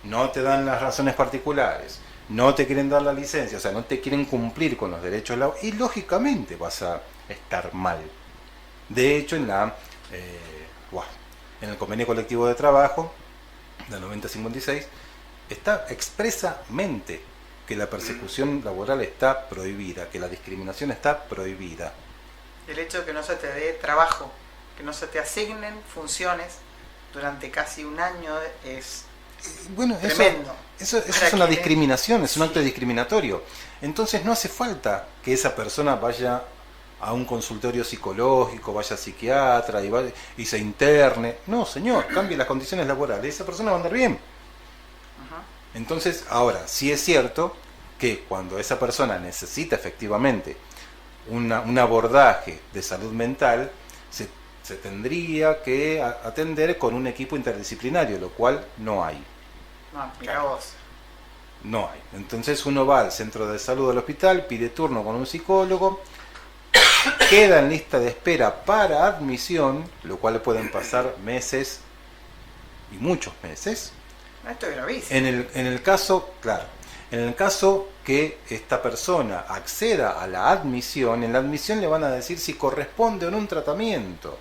no te dan las razones particulares, no te quieren dar la licencia, o sea, no te quieren cumplir con los derechos laborales, y lógicamente vas a estar mal. De hecho, en el convenio colectivo de trabajo del 9056 está expresamente que la persecución laboral está prohibida, que la discriminación está prohibida. El hecho de que no se te dé trabajo, que no se te asignen funciones durante casi un año es bueno, tremendo. Eso es una discriminación, es un acto discriminatorio. Entonces no hace falta que esa persona vaya a un consultorio psicológico, vaya a psiquiatra y se interne. No, señor, cambie las condiciones laborales, esa persona va a andar bien. Ajá. Entonces, ahora, sí es cierto que cuando esa persona necesita efectivamente un abordaje de salud mental, se tendría que atender con un equipo interdisciplinario, lo cual no hay. No, mira vos. No hay. Entonces uno va al centro de salud del hospital, pide turno con un psicólogo, queda en lista de espera para admisión, lo cual pueden pasar meses y muchos meses. Esto es gravísimo. En el caso, claro, en el caso que esta persona acceda a la admisión, en la admisión le van a decir si corresponde o no un tratamiento.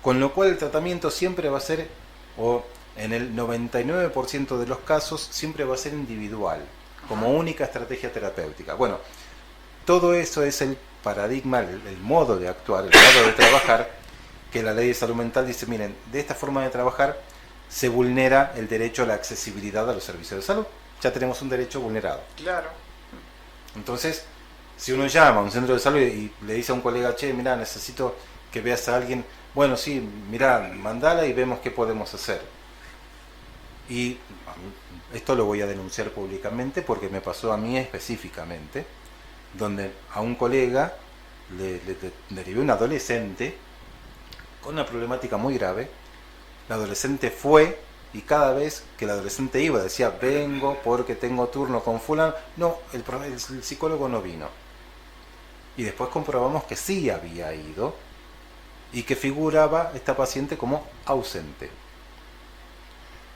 Con lo cual el tratamiento siempre va a ser, o en el 99% de los casos, siempre va a ser individual, como única estrategia terapéutica. Bueno, todo eso es el paradigma, el modo de actuar, el modo de trabajar, que la ley de salud mental dice, miren, de esta forma de trabajar se vulnera el derecho a la accesibilidad a los servicios de salud. Ya tenemos un derecho vulnerado. Claro. Entonces, si uno llama a un centro de salud y le dice a un colega, che, mirá, necesito que veas a alguien, bueno, sí, mirá, mandala y vemos qué podemos hacer. Y esto lo voy a denunciar públicamente porque me pasó a mí específicamente, donde a un colega le derivé un adolescente con una problemática muy grave. La adolescente fue y cada vez que el adolescente iba decía, vengo porque tengo turno con fulano. No, el psicólogo no vino. Y después comprobamos que sí había ido y que figuraba esta paciente como ausente.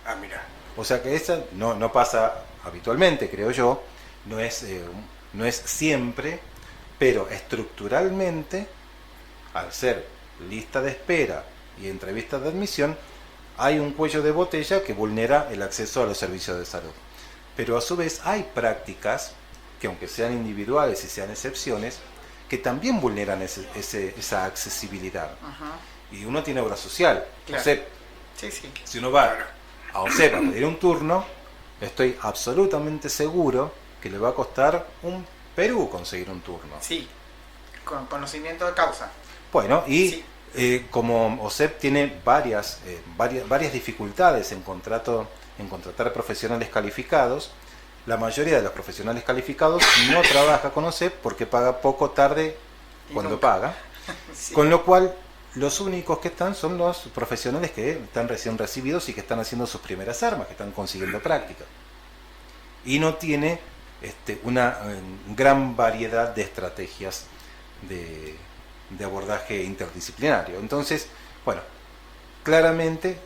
Ah, mira. O sea que esa no pasa habitualmente, creo yo, no es siempre, pero estructuralmente, al ser lista de espera y entrevistas de admisión, hay un cuello de botella que vulnera el acceso a los servicios de salud. Pero a su vez hay prácticas, que aunque sean individuales y sean excepciones, que también vulneran esa accesibilidad. Ajá. Y uno tiene obra social. Claro. OSEP. Sí, sí. Si uno va a OSEP a pedir un turno, estoy absolutamente seguro que le va a costar un Perú conseguir un turno. Sí. Con conocimiento de causa. Bueno, y Sí. como OSEP tiene varias dificultades en contratar profesionales calificados, la mayoría de los profesionales calificados no trabaja con OSEP porque paga poco tarde cuando nunca. paga. Sí. Con lo cual, los únicos que están son los profesionales que están recién recibidos y que están haciendo sus primeras armas, que están consiguiendo práctica. Y no tiene una gran variedad de estrategias de abordaje interdisciplinario. Entonces, bueno, claramente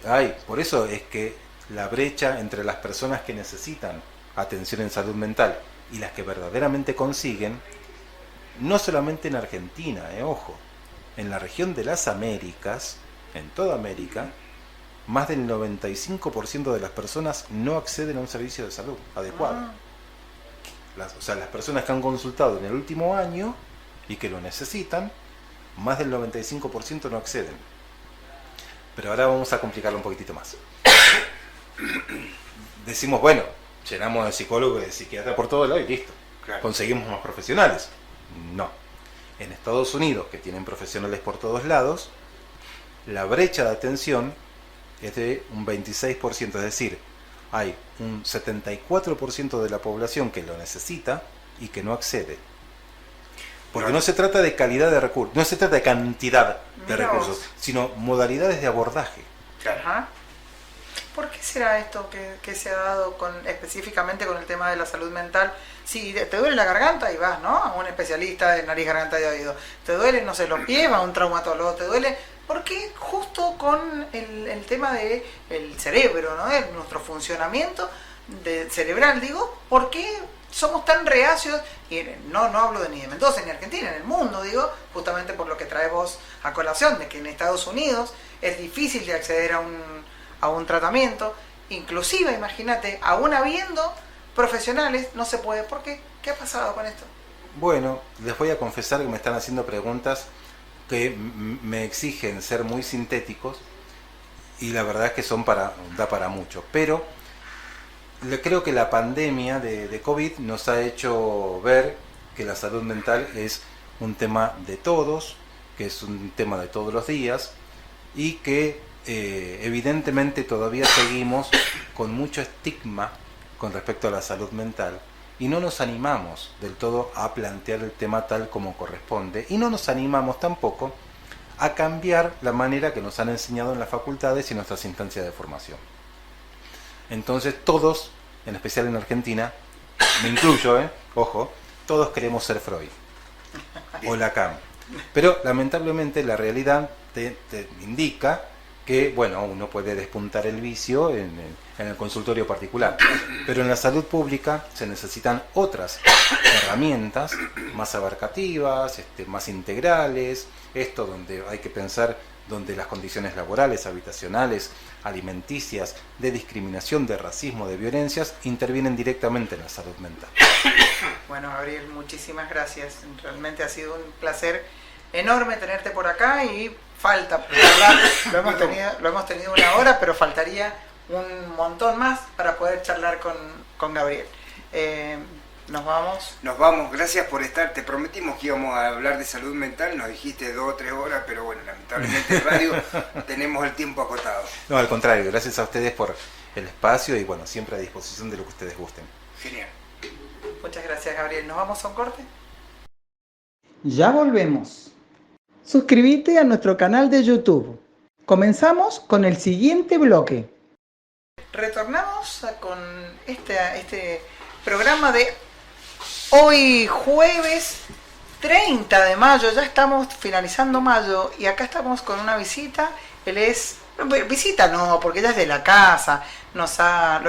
por eso es que la brecha entre las personas que necesitan atención en salud mental y las que verdaderamente consiguen, no solamente en Argentina, ojo, en la región de las Américas, en toda América, más del 95% de las personas no acceden a un servicio de salud adecuado. O sea, las personas que han consultado en el último año y que lo necesitan, más del 95% no acceden. Pero ahora vamos a complicarlo un poquitito más. Decimos, bueno, llenamos de psicólogos y de psiquiatras por todo lado y listo. Claro. Conseguimos más profesionales. No. En Estados Unidos, que tienen profesionales por todos lados, la brecha de atención es de un 26%, es decir, hay un 74% de la población que lo necesita y que no accede. Porque no se trata de calidad de recursos, no se trata de cantidad de recursos, sino modalidades de abordaje. Ajá. ¿Por qué será esto que se ha dado específicamente con el tema de la salud mental? Si te duele la garganta y vas, ¿no?, a un especialista de nariz, garganta y oído. Te duele, no sé, los pies, va a un traumatólogo. Te duele... ¿Por qué justo con el tema del cerebro, ¿no?, de nuestro funcionamiento cerebral, digo? ¿Por qué somos tan reacios? Y no hablo ni de Mendoza ni Argentina, en el mundo, digo, justamente por lo que traes vos a colación, de que en Estados Unidos es difícil de acceder a un tratamiento. Inclusive, imagínate, aún habiendo profesionales, no se puede. ¿Por qué? ¿Qué ha pasado con esto? Bueno, les voy a confesar que me están haciendo preguntas que me exigen ser muy sintéticos y la verdad es que da para mucho. Pero creo que la pandemia de COVID nos ha hecho ver que la salud mental es un tema de todos, que es un tema de todos los días y que evidentemente todavía seguimos con mucho estigma con respecto a la salud mental y no nos animamos del todo a plantear el tema tal como corresponde y no nos animamos tampoco a cambiar la manera que nos han enseñado en las facultades y en nuestras instancias de formación. Entonces todos, en especial en Argentina, me incluyo, ojo, todos queremos ser Freud o Lacan, pero lamentablemente la realidad te indica que, bueno, uno puede despuntar el vicio en el consultorio particular, pero en la salud pública se necesitan otras herramientas más abarcativas, más integrales, donde hay que pensar donde las condiciones laborales, habitacionales, alimenticias, de discriminación, de racismo, de violencias, intervienen directamente en la salud mental. Bueno, Gabriel, muchísimas gracias. Realmente ha sido un placer enorme tenerte por acá y falta, lo hemos tenido 1 hora, pero faltaría un montón más para poder charlar con Gabriel. Nos vamos. Gracias por estar. Te prometimos que íbamos a hablar de salud mental, nos dijiste 2 o 3 horas, pero bueno, lamentablemente en radio tenemos el tiempo acotado. No, al contrario, gracias a ustedes por el espacio y bueno, siempre a disposición de lo que ustedes gusten. Genial. Muchas gracias, Gabriel. ¿Nos vamos a un corte? Ya volvemos. Suscríbete a nuestro canal de YouTube. Comenzamos con el siguiente bloque. Retornamos con este programa de hoy jueves 30 de mayo. Ya estamos finalizando mayo y acá estamos con una visita. Él es... Visita no, porque ella es de la casa. Lo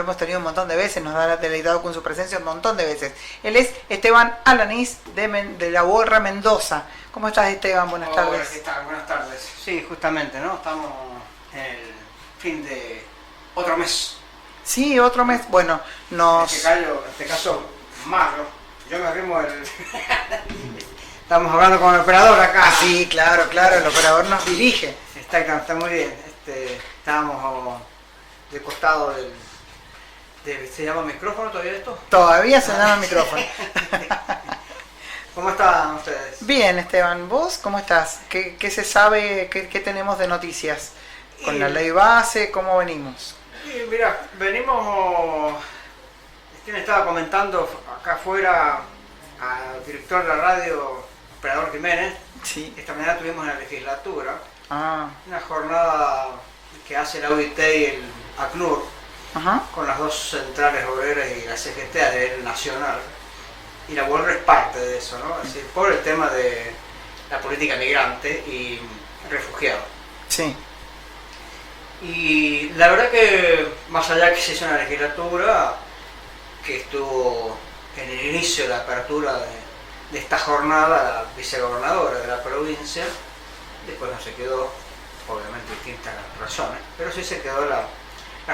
hemos tenido un montón de veces, nos ha deleitado con su presencia un montón de veces. Él es Esteban Alanís de la UORRA Mendoza. ¿Cómo estás, Esteban? Buenas tardes. ¿Qué tal? Buenas tardes. Sí, justamente, ¿no? Estamos en el fin de otro mes. Sí, otro mes. Bueno, En este caso, mayo. Yo me arrimo el... Estamos hablando con el operador acá. Ah, sí, claro, el operador nos dirige. Está muy bien. Estábamos de costado ¿se llama micrófono todavía esto? Todavía se llama micrófono. ¿Cómo están ustedes? Bien, Esteban. ¿Vos cómo estás? ¿Qué se sabe? ¿Qué tenemos de noticias? ¿Con la ley base? ¿Cómo venimos? Mira, venimos... me estaba comentando acá afuera al director de la radio, Operador Jiménez. Sí. Esta mañana tuvimos en la legislatura una jornada que hace la OIT y el ACNUR, con las dos centrales obreras y la CGT a nivel nacional. Y la UORRA es parte de eso, ¿no? Es decir, por el tema de la política migrante y refugiado. Sí. Y la verdad que más allá que se hizo una legislatura que estuvo en el inicio de la apertura de esta jornada, la vicegobernadora de la provincia, después no se quedó, obviamente distintas razones, pero sí se quedó la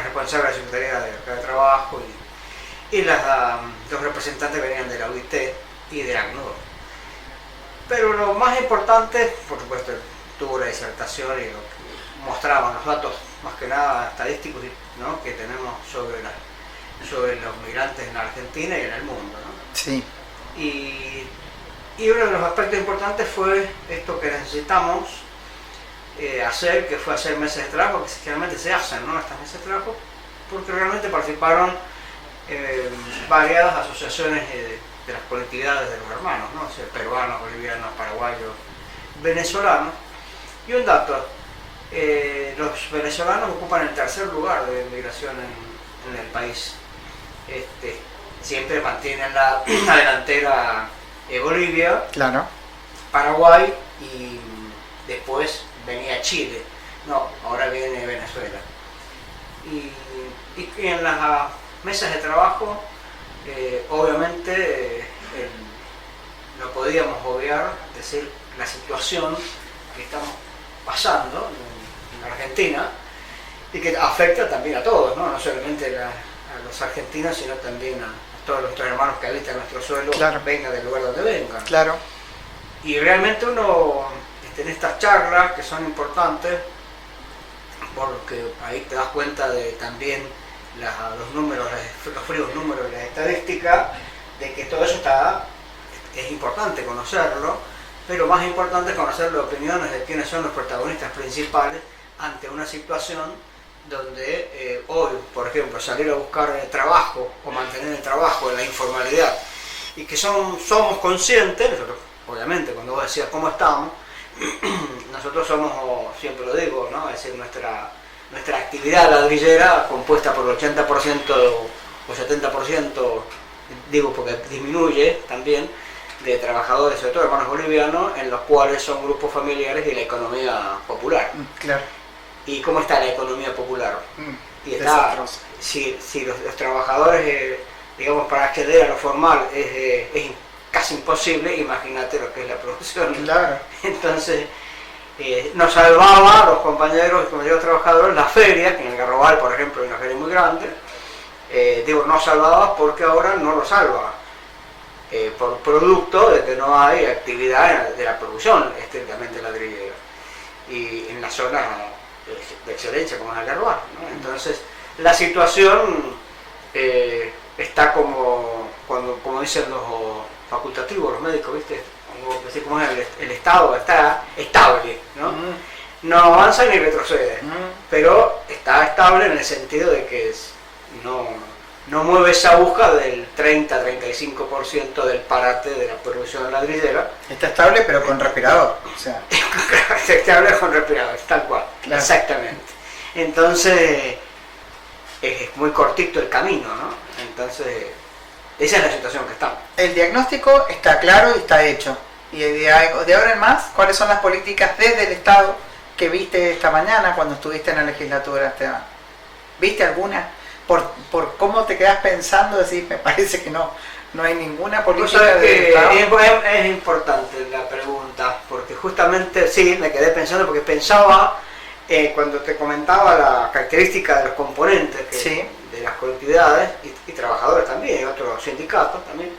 responsable de la Secretaría de Trabajo y los representantes venían de la UIT y del ACNUR. Pero lo más importante, por supuesto, tuvo la disertación y lo que mostraban los datos, más que nada estadísticos, ¿no?, que tenemos sobre los migrantes en la Argentina y en el mundo, ¿no? Sí. Y uno de los aspectos importantes fue esto que necesitamos hacer, que fue hacer mesas de trabajo, que generalmente se hacen, ¿no?, estas mesas de trabajo, porque realmente participaron varias asociaciones de las colectividades de los hermanos, ¿no? O sea, peruanos, bolivianos, paraguayos, venezolanos. Y un dato, los venezolanos ocupan el tercer lugar de migración en el país. Siempre mantienen la delantera Bolivia, Claro. Paraguay y después venía Chile. No, ahora viene Venezuela. Y en las mesas de trabajo, obviamente, no podíamos obviar decir la situación que estamos pasando en Argentina y que afecta también a todos, no solamente a los argentinos, sino también a todos nuestros hermanos que habitan nuestro suelo, Claro. venga del lugar donde vengan. Claro. Y realmente uno, en estas charlas que son importantes, porque ahí te das cuenta de también los números, los fríos números de la estadística, de que todo eso es importante conocerlo, pero más importante es conocer las opiniones de quiénes son los protagonistas principales ante una situación donde hoy, por ejemplo, salir a buscar trabajo o mantener el trabajo en la informalidad, y que somos conscientes, nosotros, obviamente, cuando vos decías cómo estamos, nosotros somos, siempre lo digo, ¿no?, es decir, nuestra actividad ladrillera, compuesta por el 80% o 70%, digo porque disminuye también, de trabajadores, sobre todo hermanos bolivianos, en los cuales son grupos familiares de la economía popular. Claro. ¿Y cómo está la economía popular? Y está, Desastroso. si los trabajadores, digamos, para acceder a lo formal es casi imposible, imagínate lo que es la producción. Claro. Entonces, nos salvaba a los compañeros y compañeros trabajadores la feria, que en el Garrobal, por ejemplo, hay una feria muy grande, digo, no salvaba porque ahora no lo salva, por producto de que no hay actividad de la producción estrictamente ladrillera, y en la zona de excelencia como es el Garrobal, ¿no? Entonces, la situación está como dicen los facultativos, los médicos, ¿viste? Como es el Estado, está estable, ¿no? No avanza ni retrocede, pero está estable en el sentido de que no mueve esa aguja del 30-35% del parate de la producción ladrillera. Está estable pero con respirador. O sea. Está estable con respirador, tal cual, Claro. exactamente. Entonces, es muy cortito el camino, ¿no? Entonces, esa es la situación que estamos. El diagnóstico está claro y está hecho. Y de ahora en más, ¿cuáles son las políticas desde el Estado que viste esta mañana cuando estuviste en la legislatura, Esteban? ¿Viste alguna? Por cómo te quedas pensando, decís, me parece que no hay ninguna Vos política sabés del que Estado. es importante la pregunta, porque justamente sí, me quedé pensando, porque pensaba cuando te comentaba la característica de los componentes Sí. de las colectividades y trabajadores también, y otros sindicatos también.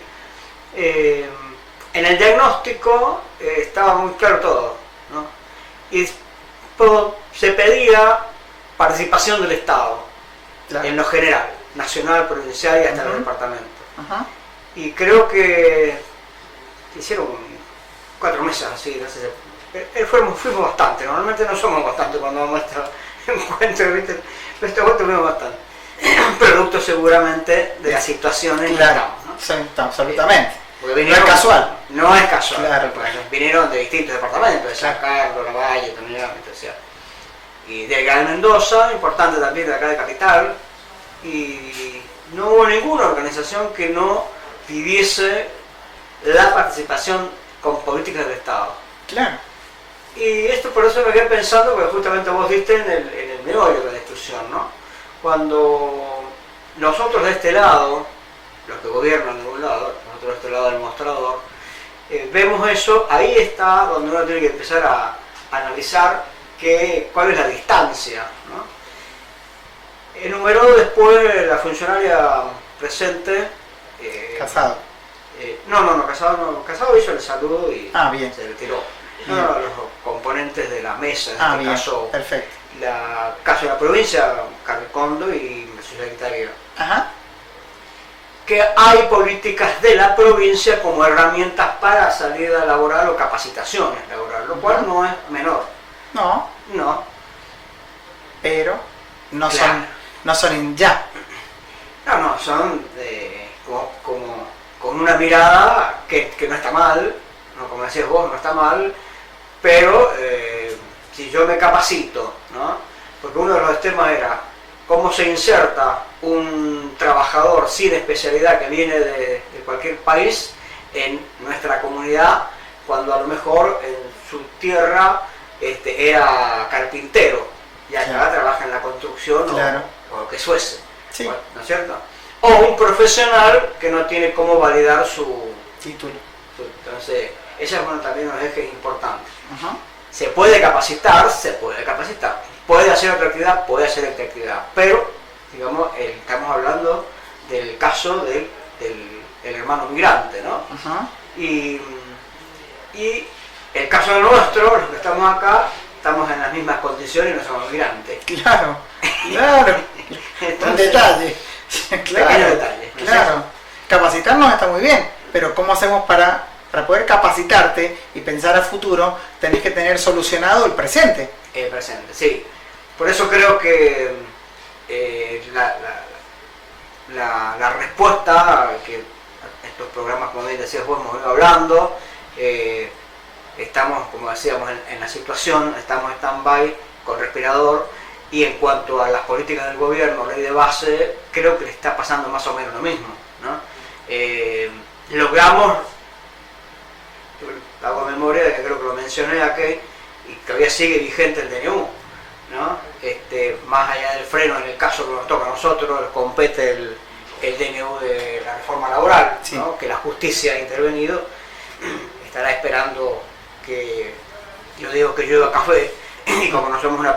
En el diagnóstico estaba muy claro todo, ¿no? Y se pedía participación del Estado, Claro. en lo general, nacional, provincial y hasta los Ujú. departamentos. Ajá. Y creo que hicieron 4 meses así, no sé si... fuimos bastante, normalmente no somos bastante cuando vamos a estos encuentros, ¿viste? Pero este voto fuimos bastante. Producto seguramente de la situación en que Claro. estamos, ¿no? Sí, absolutamente. Porque No es casual. No es casual. Claro, Porque claro. vinieron de distintos departamentos, de San Carlos, Lavalle, Trinidad, o sea, y de Gran Mendoza, importante también de acá de Capital, y no hubo ninguna organización que no pidiese la participación con políticas del Estado. Claro. Y esto por eso me quedé pensando, porque justamente vos diste en el meollo de la discusión, ¿no? Cuando nosotros de este lado, los que gobiernan de un lado, nosotros de este lado del mostrador, vemos eso, ahí está donde uno tiene que empezar a analizar cuál es la distancia, ¿no? Enumeró después la funcionaria presente. Casado. No, Casado hizo el saludo y Bien. se retiró. Bien. No, los componentes de la mesa, en este Bien, caso, perfecto. caso de la provincia, Carricondo y su secretaria. Ajá. Que hay políticas de la provincia como herramientas para salida laboral o capacitaciones laborales, lo cual no es menor. No, No, pero no Claro. son ya. no, son como con una mirada que no está mal, no, como decías vos, no está mal, pero si yo me capacito, ¿no? Porque uno de los temas era cómo se inserta un trabajador sin especialidad que viene de cualquier país en nuestra comunidad, cuando a lo mejor en su tierra era carpintero y acá Claro. trabaja en la construcción Claro. o lo que fuese, Sí. ¿no es cierto? O un profesional que no tiene cómo validar su... Título. Entonces, ese es también unos ejes importantes. Ajá. Se puede capacitar, puede hacer otra actividad, pero, digamos, estamos hablando del caso del hermano migrante, ¿no? Ajá. Y el caso nuestro, los que estamos acá, estamos en las mismas condiciones y no somos migrantes. Claro. Un Entonces, detalle. pequeño detalle, ¿no es Claro. cierto? Capacitarnos está muy bien, pero ¿cómo hacemos para poder capacitarte y pensar a futuro? Tenés que tener solucionado el presente. Presente, sí. Por eso creo que la respuesta que estos programas, como bien decías vos, hemos ido hablando, estamos, como decíamos, en la situación, estamos en stand-by con respirador, y en cuanto a las políticas del gobierno, ley de base, creo que le está pasando más o menos lo mismo, ¿no? Logramos, hago memoria de que creo que lo mencioné aquí, y todavía sigue vigente el DNU, ¿no? Más allá del freno, en el caso que nos toca a nosotros, compete el DNU de la reforma laboral, Sí. ¿no? Que la justicia ha intervenido, estará esperando que, yo digo que llueva café, y como no somos una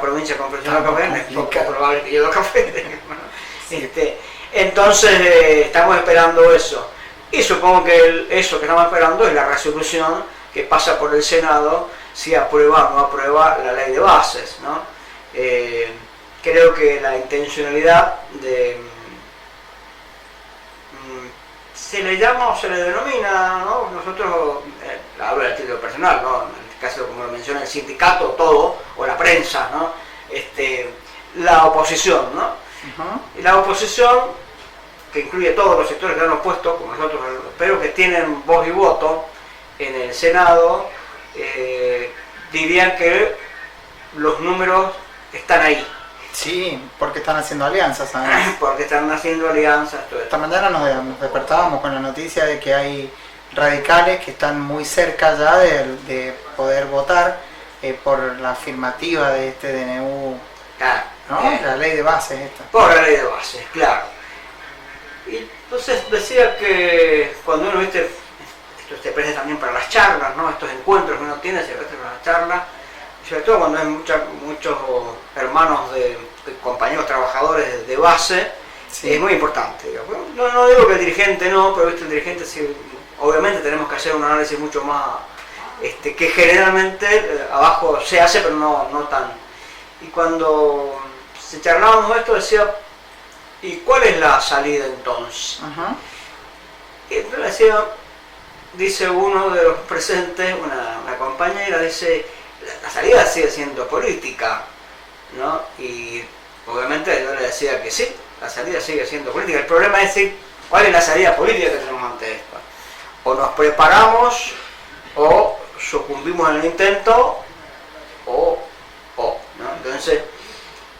provincia con producción de café, es poco probable que llueva café. Entonces estamos esperando eso, y supongo que eso que estamos esperando es la resolución que pasa por el Senado, si aprueba o no aprueba la ley de bases, ¿no? Creo que la intencionalidad de... se le llama o se le denomina, ¿no? Nosotros, hablo del título personal, ¿no? En este caso, como lo menciona el sindicato, todo, o la prensa, ¿no? La oposición, ¿no? Ajá. Y la oposición, que incluye todos los sectores que han opuesto, como nosotros, pero que tienen voz y voto en el Senado, dirían que los números están ahí. Sí, porque están haciendo alianzas, ¿sabes? Porque están haciendo alianzas, todo esto. Esta mañana nos despertábamos con la noticia de que hay radicales que están muy cerca ya de poder votar por la afirmativa de este DNU, Claro, ¿no? La ley de bases esta. por la ley de bases, claro. Y entonces decía que cuando uno, viste, esto se presta también para las charlas, ¿no? Estos encuentros que uno tiene se presta para las charlas, sobre todo cuando hay muchos hermanos compañeros trabajadores de base, Sí. es muy importante. No digo que el dirigente no, pero ¿viste? El dirigente sí, obviamente tenemos que hacer un análisis mucho más, que generalmente abajo se hace, pero no tan. Y cuando se charlábamos de esto decía, ¿y cuál es la salida entonces? Ajá. Y entonces decía, dice uno de los presentes, una compañera, dice, la salida sigue siendo política, ¿no? Y obviamente yo le decía que sí, la salida sigue siendo política. El problema es decir, ¿cuál es la salida política que tenemos ante esto? O nos preparamos, o sucumbimos en el intento, o ¿no? Entonces,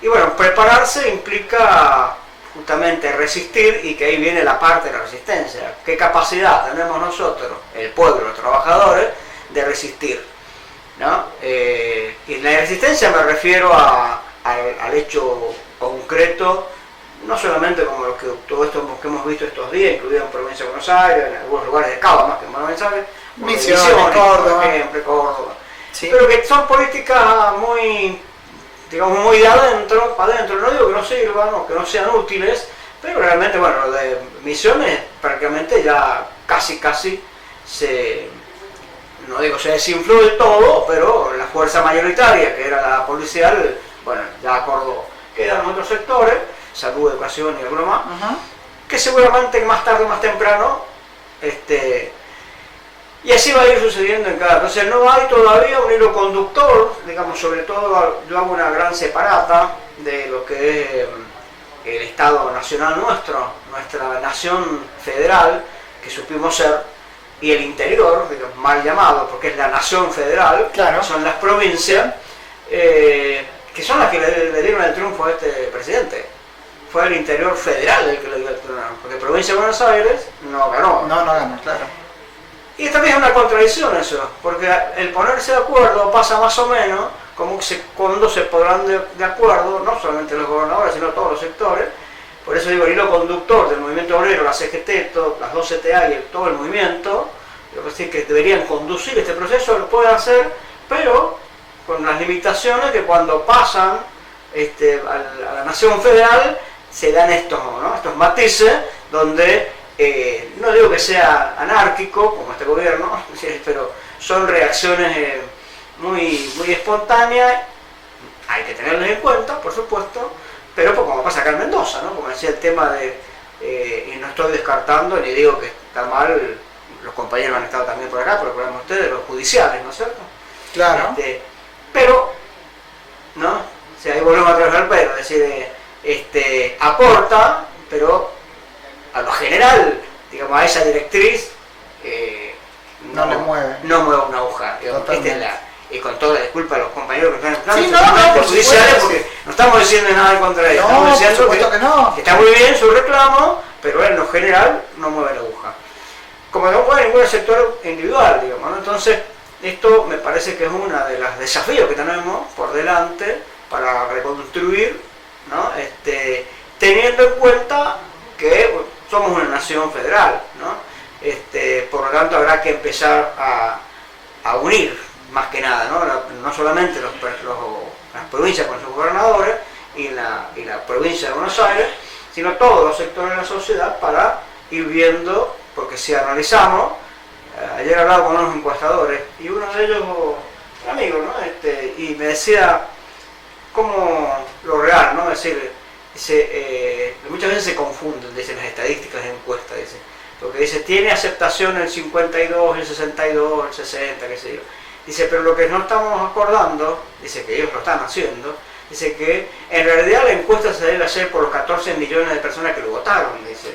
y bueno, prepararse implica justamente resistir, y que ahí viene la parte de la resistencia. ¿Qué capacidad tenemos nosotros, el pueblo, los trabajadores, de resistir, ¿no? Y en la resistencia me refiero al hecho concreto, no solamente como todo esto que hemos visto estos días, incluido en Provincia de Buenos Aires, en algunos lugares de Cava más que en Buenos Aires, Misiones, Córdoba, por ejemplo, Córdoba. Sí. Pero que son políticas muy, digamos, muy de adentro, para adentro. No digo que no sirvan o que no sean útiles, pero realmente, bueno, lo de Misiones prácticamente ya casi no digo se desinfló del todo, pero la fuerza mayoritaria, que era la policial, bueno, ya acordó. Quedan otros sectores, salud, educación y alguno más, que seguramente más tarde o más temprano, y así va a ir sucediendo en cada. Entonces no hay todavía un hilo conductor, digamos, sobre todo yo hago una gran separata de lo que es el Estado nacional nuestro, nuestra nación federal, que supimos ser, y el interior, digamos, mal llamado, porque es la nación federal, claro, son las provincias, que son las que le dieron el triunfo a este presidente. Fue el interior federal el que le dio el triunfo, porque provincia de Buenos Aires no ganó. No ganó, claro. Y también es una contradicción eso, porque el ponerse de acuerdo pasa más o menos como cuando se pondrán de acuerdo, no solamente los gobernadores, sino todos los sectores. Por eso digo, el hilo conductor del movimiento obrero, la CGT, las dos CTA y todo el movimiento, lo que sí que deberían conducir este proceso, lo pueden hacer, pero con las limitaciones que cuando pasan a la nación federal se dan estos matices donde no digo que sea anárquico como este gobierno, pero son reacciones muy espontáneas, hay que tenerlas en cuenta, por supuesto, pero como pasa acá en Mendoza, ¿no? Como decía el tema de, y no estoy descartando ni digo que está mal, los compañeros han estado también por acá, pero por ejemplo ustedes, los judiciales, ¿no es cierto? Claro. Pero, ¿no? O sea, ahí volvemos a trabajar, pero es decir, aporta, pero a lo general, digamos, a esa directriz no le mueve. No mueve una aguja. Digamos, y con toda la disculpa a los compañeros que están entrando, sí, no, judiciales, porque no estamos diciendo nada en contra de ellos, estamos diciendo que está muy bien su reclamo, pero en lo general no mueve la aguja. Como no mueve ningún sector individual, digamos, ¿no? Entonces, esto me parece que es uno de los desafíos que tenemos por delante para reconstruir, ¿no? Teniendo en cuenta que somos una nación federal, ¿no? Por lo tanto habrá que empezar a unir más que nada, no solamente las provincias con sus gobernadores y la provincia de Buenos Aires, sino todos los sectores de la sociedad para ir viendo, porque si analizamos, ayer hablaba con unos encuestadores y uno de ellos, un amigo, ¿no? Y me decía como lo real, ¿no? Es decir, muchas veces se confunden, dicen las estadísticas de encuestas, dice, porque dice, tiene aceptación el 52, el 62, el 60, qué sé yo. Dice, pero lo que no estamos acordando, dice que ellos lo están haciendo, dice que en realidad la encuesta se debe hacer por los 14 millones de personas que lo votaron, dice.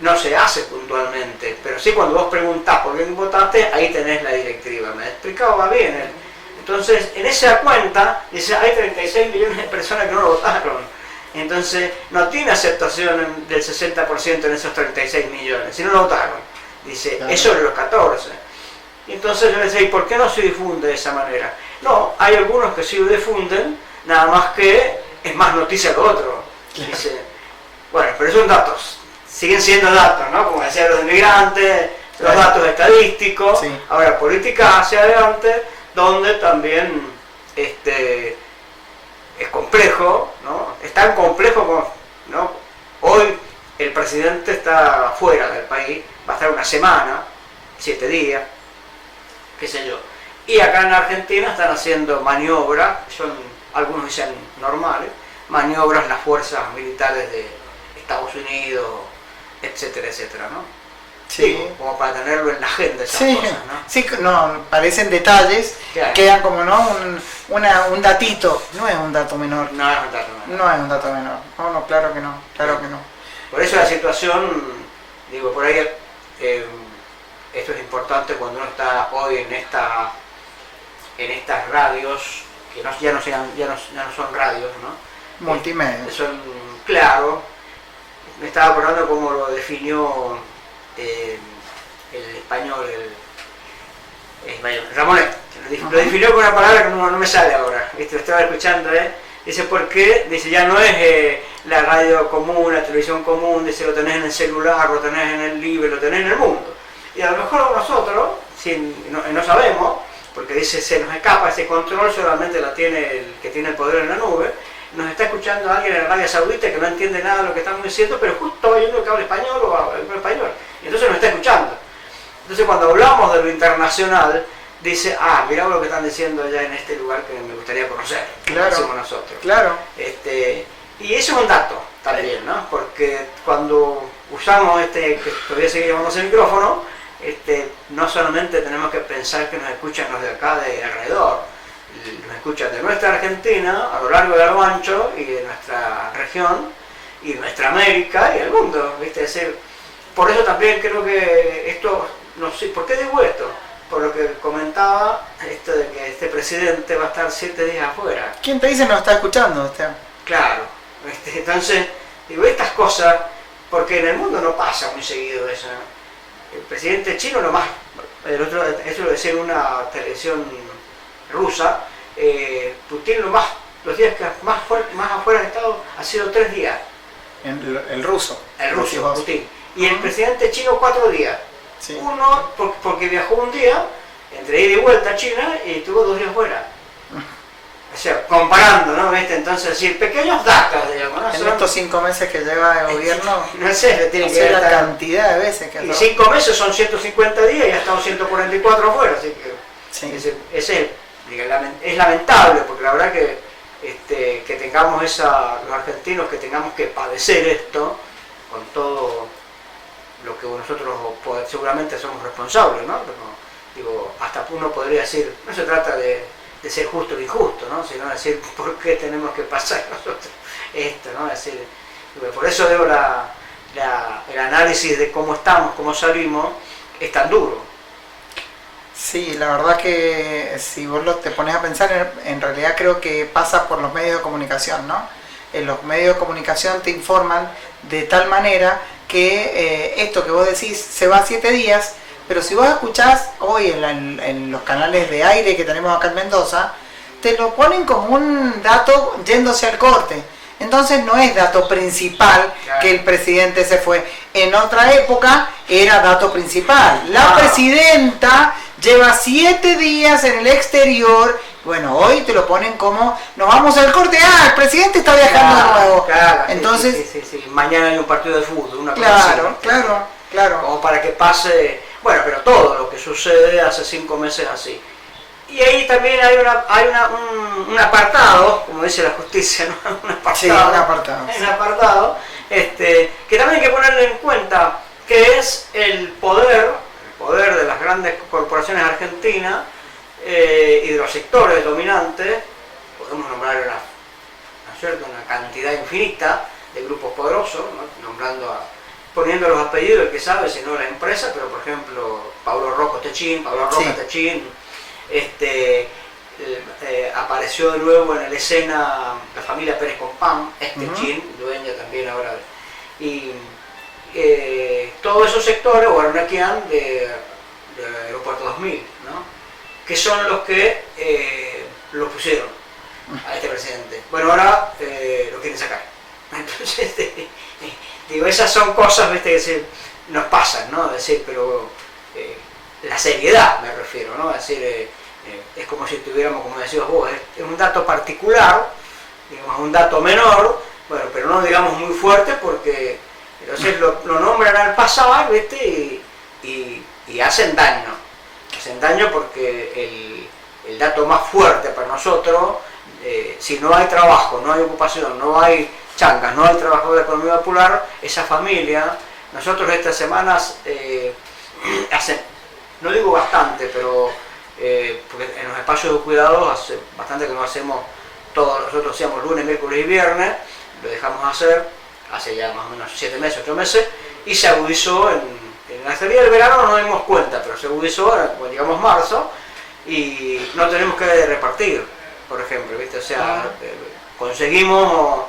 No se hace puntualmente, pero sí cuando vos preguntás por quién votaste, ahí tenés la directiva. Me explicaba bien él. Entonces, en esa cuenta, dice, hay 36 millones de personas que no lo votaron. Entonces, no tiene aceptación del 60% en esos 36 millones, si no lo votaron. Dice, claro. Eso de los 14. Y entonces yo le decía, ¿y por qué no se difunde de esa manera? No, hay algunos que sí lo difunden, nada más que es más noticia que otro. Claro. Dice, bueno, pero son datos, siguen siendo datos, ¿no? Como decían los inmigrantes, los datos estadísticos, sí. Ahora política hacia adelante, donde también es complejo, ¿no? Es tan complejo como, ¿no? Hoy el presidente está fuera del país, va a estar una semana, 7 días, qué sé yo. Y acá en Argentina están haciendo maniobras, algunos dicen normales, maniobras las fuerzas militares de Estados Unidos, etcétera, etcétera, ¿no? Sí. Digo, como para tenerlo en la agenda esas cosas, ¿no? Sí, no, parecen detalles, claro. Quedan como, ¿no? Un datito, no es un dato menor. No es un dato menor. No es un dato menor. No, claro que no, claro que no. Por eso la situación, digo, por ahí, esto es importante cuando uno está hoy en estas radios, que ya no son radios, ¿no? Multimedia. Son, claro, me estaba acordando cómo lo definió el español, Ramonet, lo definió con una palabra que no me sale ahora, ¿viste? Lo estaba escuchando, dice, ¿por qué? Dice, ya no es la radio común, la televisión común, dice, lo tenés en el celular, lo tenés en el libro, lo tenés en el mundo. Y a lo mejor nosotros, no sabemos, porque dice, se nos escapa ese control, solamente la tiene el que tiene el poder en la nube. Nos está escuchando alguien en Arabia Saudita que no entiende nada de lo que estamos diciendo, pero justo hay uno que habla español o habla español, y entonces nos está escuchando. Entonces cuando hablamos de lo internacional, dice, mirá lo que están diciendo allá en este lugar que me gustaría conocer, Claro, decimos nosotros. claro. Y eso es un dato también, ¿no? Porque cuando usamos que todavía sigue llamándose micrófono, no solamente tenemos que pensar que nos escuchan los de acá, de alrededor, nos escuchan de nuestra Argentina, a lo largo y a lo ancho, y de nuestra región, y de nuestra América, y el mundo, ¿viste? Es decir, por eso también creo que esto, no sé, ¿por qué digo esto? Por lo que comentaba, esto de que este presidente va a estar 7 días afuera. ¿Quién te dice no está escuchando, Esteban? Claro, entonces, digo, estas cosas, porque en el mundo no pasa muy seguido eso, ¿no? El presidente chino nomás, eso lo decía en una televisión rusa, Putin los días que más afuera ha estado ha sido 3 días. El ruso. El ruso, Putin. Y el presidente chino 4 días. Sí. Uno porque viajó un día, entre ida y vuelta a China, y tuvo 2 días fuera. O sea, comparando, ¿no? ¿Viste? Entonces, decir, pequeños datos, digamos, ¿no? En estos 5 meses que lleva el gobierno, no sé, tiene no que sé la estar... cantidad de veces que ha Y estado. 5 meses son 150 días y ha estado 144 afuera, así que Sí. es lamentable, porque la verdad que tengamos los argentinos, que tengamos que padecer esto, con todo lo que nosotros seguramente somos responsables, ¿no? Pero, digo, hasta uno podría decir, no se trata de ser justo o injusto, ¿no? Sino decir por qué tenemos que pasar nosotros esto, ¿no? Es decir, por eso digo, el análisis de cómo estamos, cómo salimos, es tan duro. Sí, la verdad que si vos te pones a pensar, en realidad creo que pasa por los medios de comunicación, ¿no? En los medios de comunicación te informan de tal manera que esto que vos decís se va a 7 días, pero si vos escuchás hoy en los canales de aire que tenemos acá en Mendoza, te lo ponen como un dato yéndose al corte. Entonces no es dato principal que el presidente se fue. En otra época era dato principal. La presidenta lleva 7 días en el exterior. Bueno, hoy te lo ponen como, nos vamos al corte, el presidente está viajando de nuevo. Claro, entonces, sí. Mañana hay un partido de fútbol, una cosa así, ¿no? Claro. Como para que pase, bueno, pero todo lo que sucede hace 5 meses así. Y ahí también hay un apartado, como dice la justicia, ¿no? Un apartado, que también hay que ponerle en cuenta, que es el poder de las grandes corporaciones argentinas y de los sectores dominantes. Podemos nombrar una cantidad infinita de grupos poderosos, ¿no? Poniendo los apellidos, el que sabe, si no la empresa, pero por ejemplo, Pablo Roca Techín, apareció de nuevo en la escena la familia Pérez Compán, Techín, dueña también ahora, y todos esos sectores, Guarnaquian de Aeropuerto 2000, ¿no? Que son los que lo pusieron a este presidente. Bueno, ahora lo quieren sacar. Entonces, digo, esas son cosas, ¿viste? Que nos pasan, ¿no? Es decir, pero la seriedad me refiero, ¿no? Es decir, es como si tuviéramos, como decías vos, es un dato particular, digamos, un dato menor, bueno, pero no digamos muy fuerte, porque entonces lo nombran al pasar, ¿viste? Y hacen daño. Hacen daño porque el dato más fuerte para nosotros, si no hay trabajo, no hay ocupación, no hay changas, no hay trabajo de la economía popular, esa familia, nosotros estas semanas hacen, no digo bastante, pero porque en los espacios de cuidados hace bastante que no hacemos todo, nosotros hacíamos lunes, miércoles y viernes, lo dejamos hacer hace ya más o menos 7 meses, 8 meses, y se agudizó en la salida del verano, no nos dimos cuenta, pero se agudizó ahora, cuando llegamos marzo, y no tenemos que repartir, por ejemplo, ¿viste? O sea, conseguimos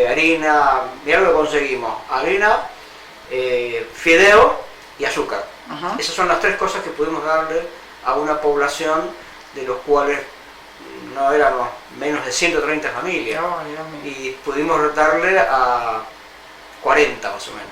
harina, mirá lo que conseguimos, harina, fideo y azúcar. Esas son las 3 cosas que pudimos darle a una población de los cuales no éramos menos de 130 familias, No, Dios mío. y pudimos darle a 40 más o menos.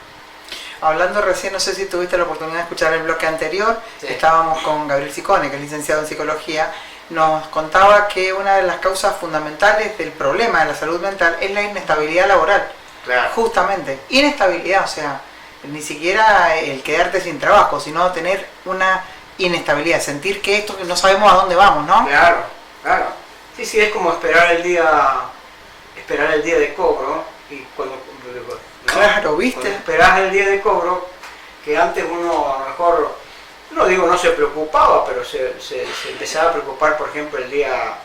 Hablando recién, no sé si tuviste la oportunidad de escuchar el bloque anterior, Sí. estábamos con Gabriel Ciccone, que es licenciado en psicología, nos contaba que una de las causas fundamentales del problema de la salud mental es la inestabilidad laboral. Claro. Justamente, inestabilidad, o sea, ni siquiera el quedarte sin trabajo, sino tener una inestabilidad, sentir que esto que no sabemos a dónde vamos, ¿no? Claro, claro. Sí, sí, es como esperar el día de cobro, y cuando, ¿no? Claro, ¿viste? Cuando esperás el día de cobro, que antes uno a lo mejor, no digo no se preocupaba, pero se empezaba a preocupar, por ejemplo, el día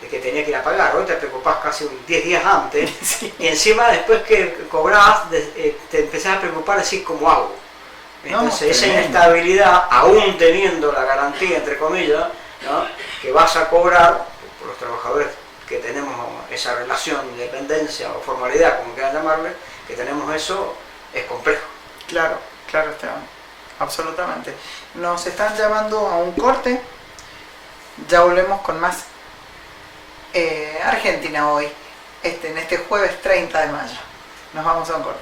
de que tenía que ir a pagar. Hoy te preocupás casi 10 días antes, Sí. y encima después que cobrás, te empezás a preocupar así como hago. No, Entonces esa tremendo. inestabilidad, aún teniendo la garantía, entre comillas, ¿no?, que vas a cobrar por los trabajadores que tenemos esa relación de dependencia o formalidad, como quieran llamarle, que tenemos eso, es complejo. Claro, claro, Esteban, absolutamente. Nos están llamando a un corte, ya volvemos con más Argentina hoy, en este jueves 30 de mayo. Nos vamos a un corte.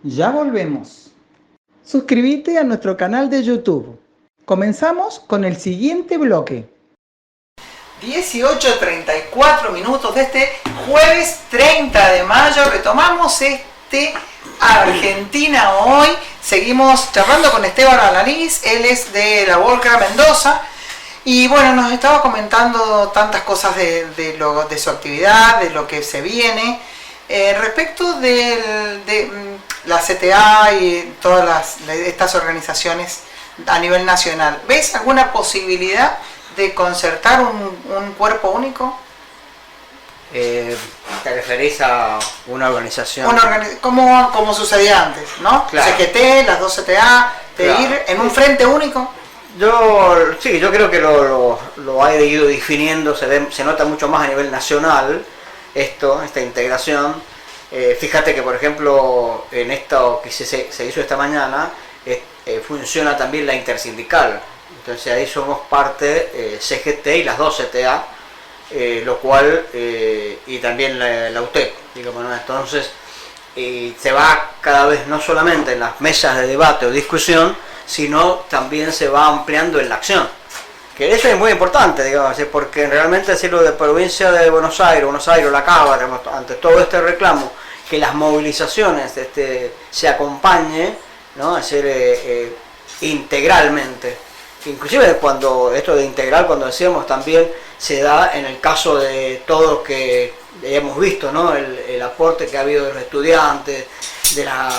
Ya volvemos. Suscríbete a nuestro canal de YouTube. Comenzamos con el siguiente bloque. 18:34 minutos de este jueves 30 de mayo. Retomamos Argentina hoy. Seguimos charlando con Esteban Alanís. Él es de la Volcra Mendoza. Y bueno, nos estaba comentando tantas cosas de su actividad, de lo que se viene. Respecto de la CTA y todas estas organizaciones a nivel nacional, ¿ves alguna posibilidad de concertar un cuerpo único? ¿Te referís a una organización? Como sucedía antes, ¿no? Claro. CGT, las dos CTA, de Claro. ir en un frente único. Yo creo que lo ha ido definiendo, se nota mucho más a nivel nacional esta integración. Fíjate que, por ejemplo, en esto que se hizo esta mañana, funciona también la intersindical. Entonces ahí somos parte CGT y las dos CTA, lo cual, y también la UTEP, digamos, ¿no? Entonces se va cada vez no solamente en las mesas de debate o discusión, sino también se va ampliando en la acción. Que eso es muy importante, digamos, porque realmente decirlo de provincia de Buenos Aires, La Cava, digamos, ante todo este reclamo, que las movilizaciones se acompañe, ¿no?, a ser integralmente. Inclusive cuando esto de integral, cuando decíamos, también se da en el caso de todo lo que hemos visto, ¿no?, el aporte que ha habido de los estudiantes, de las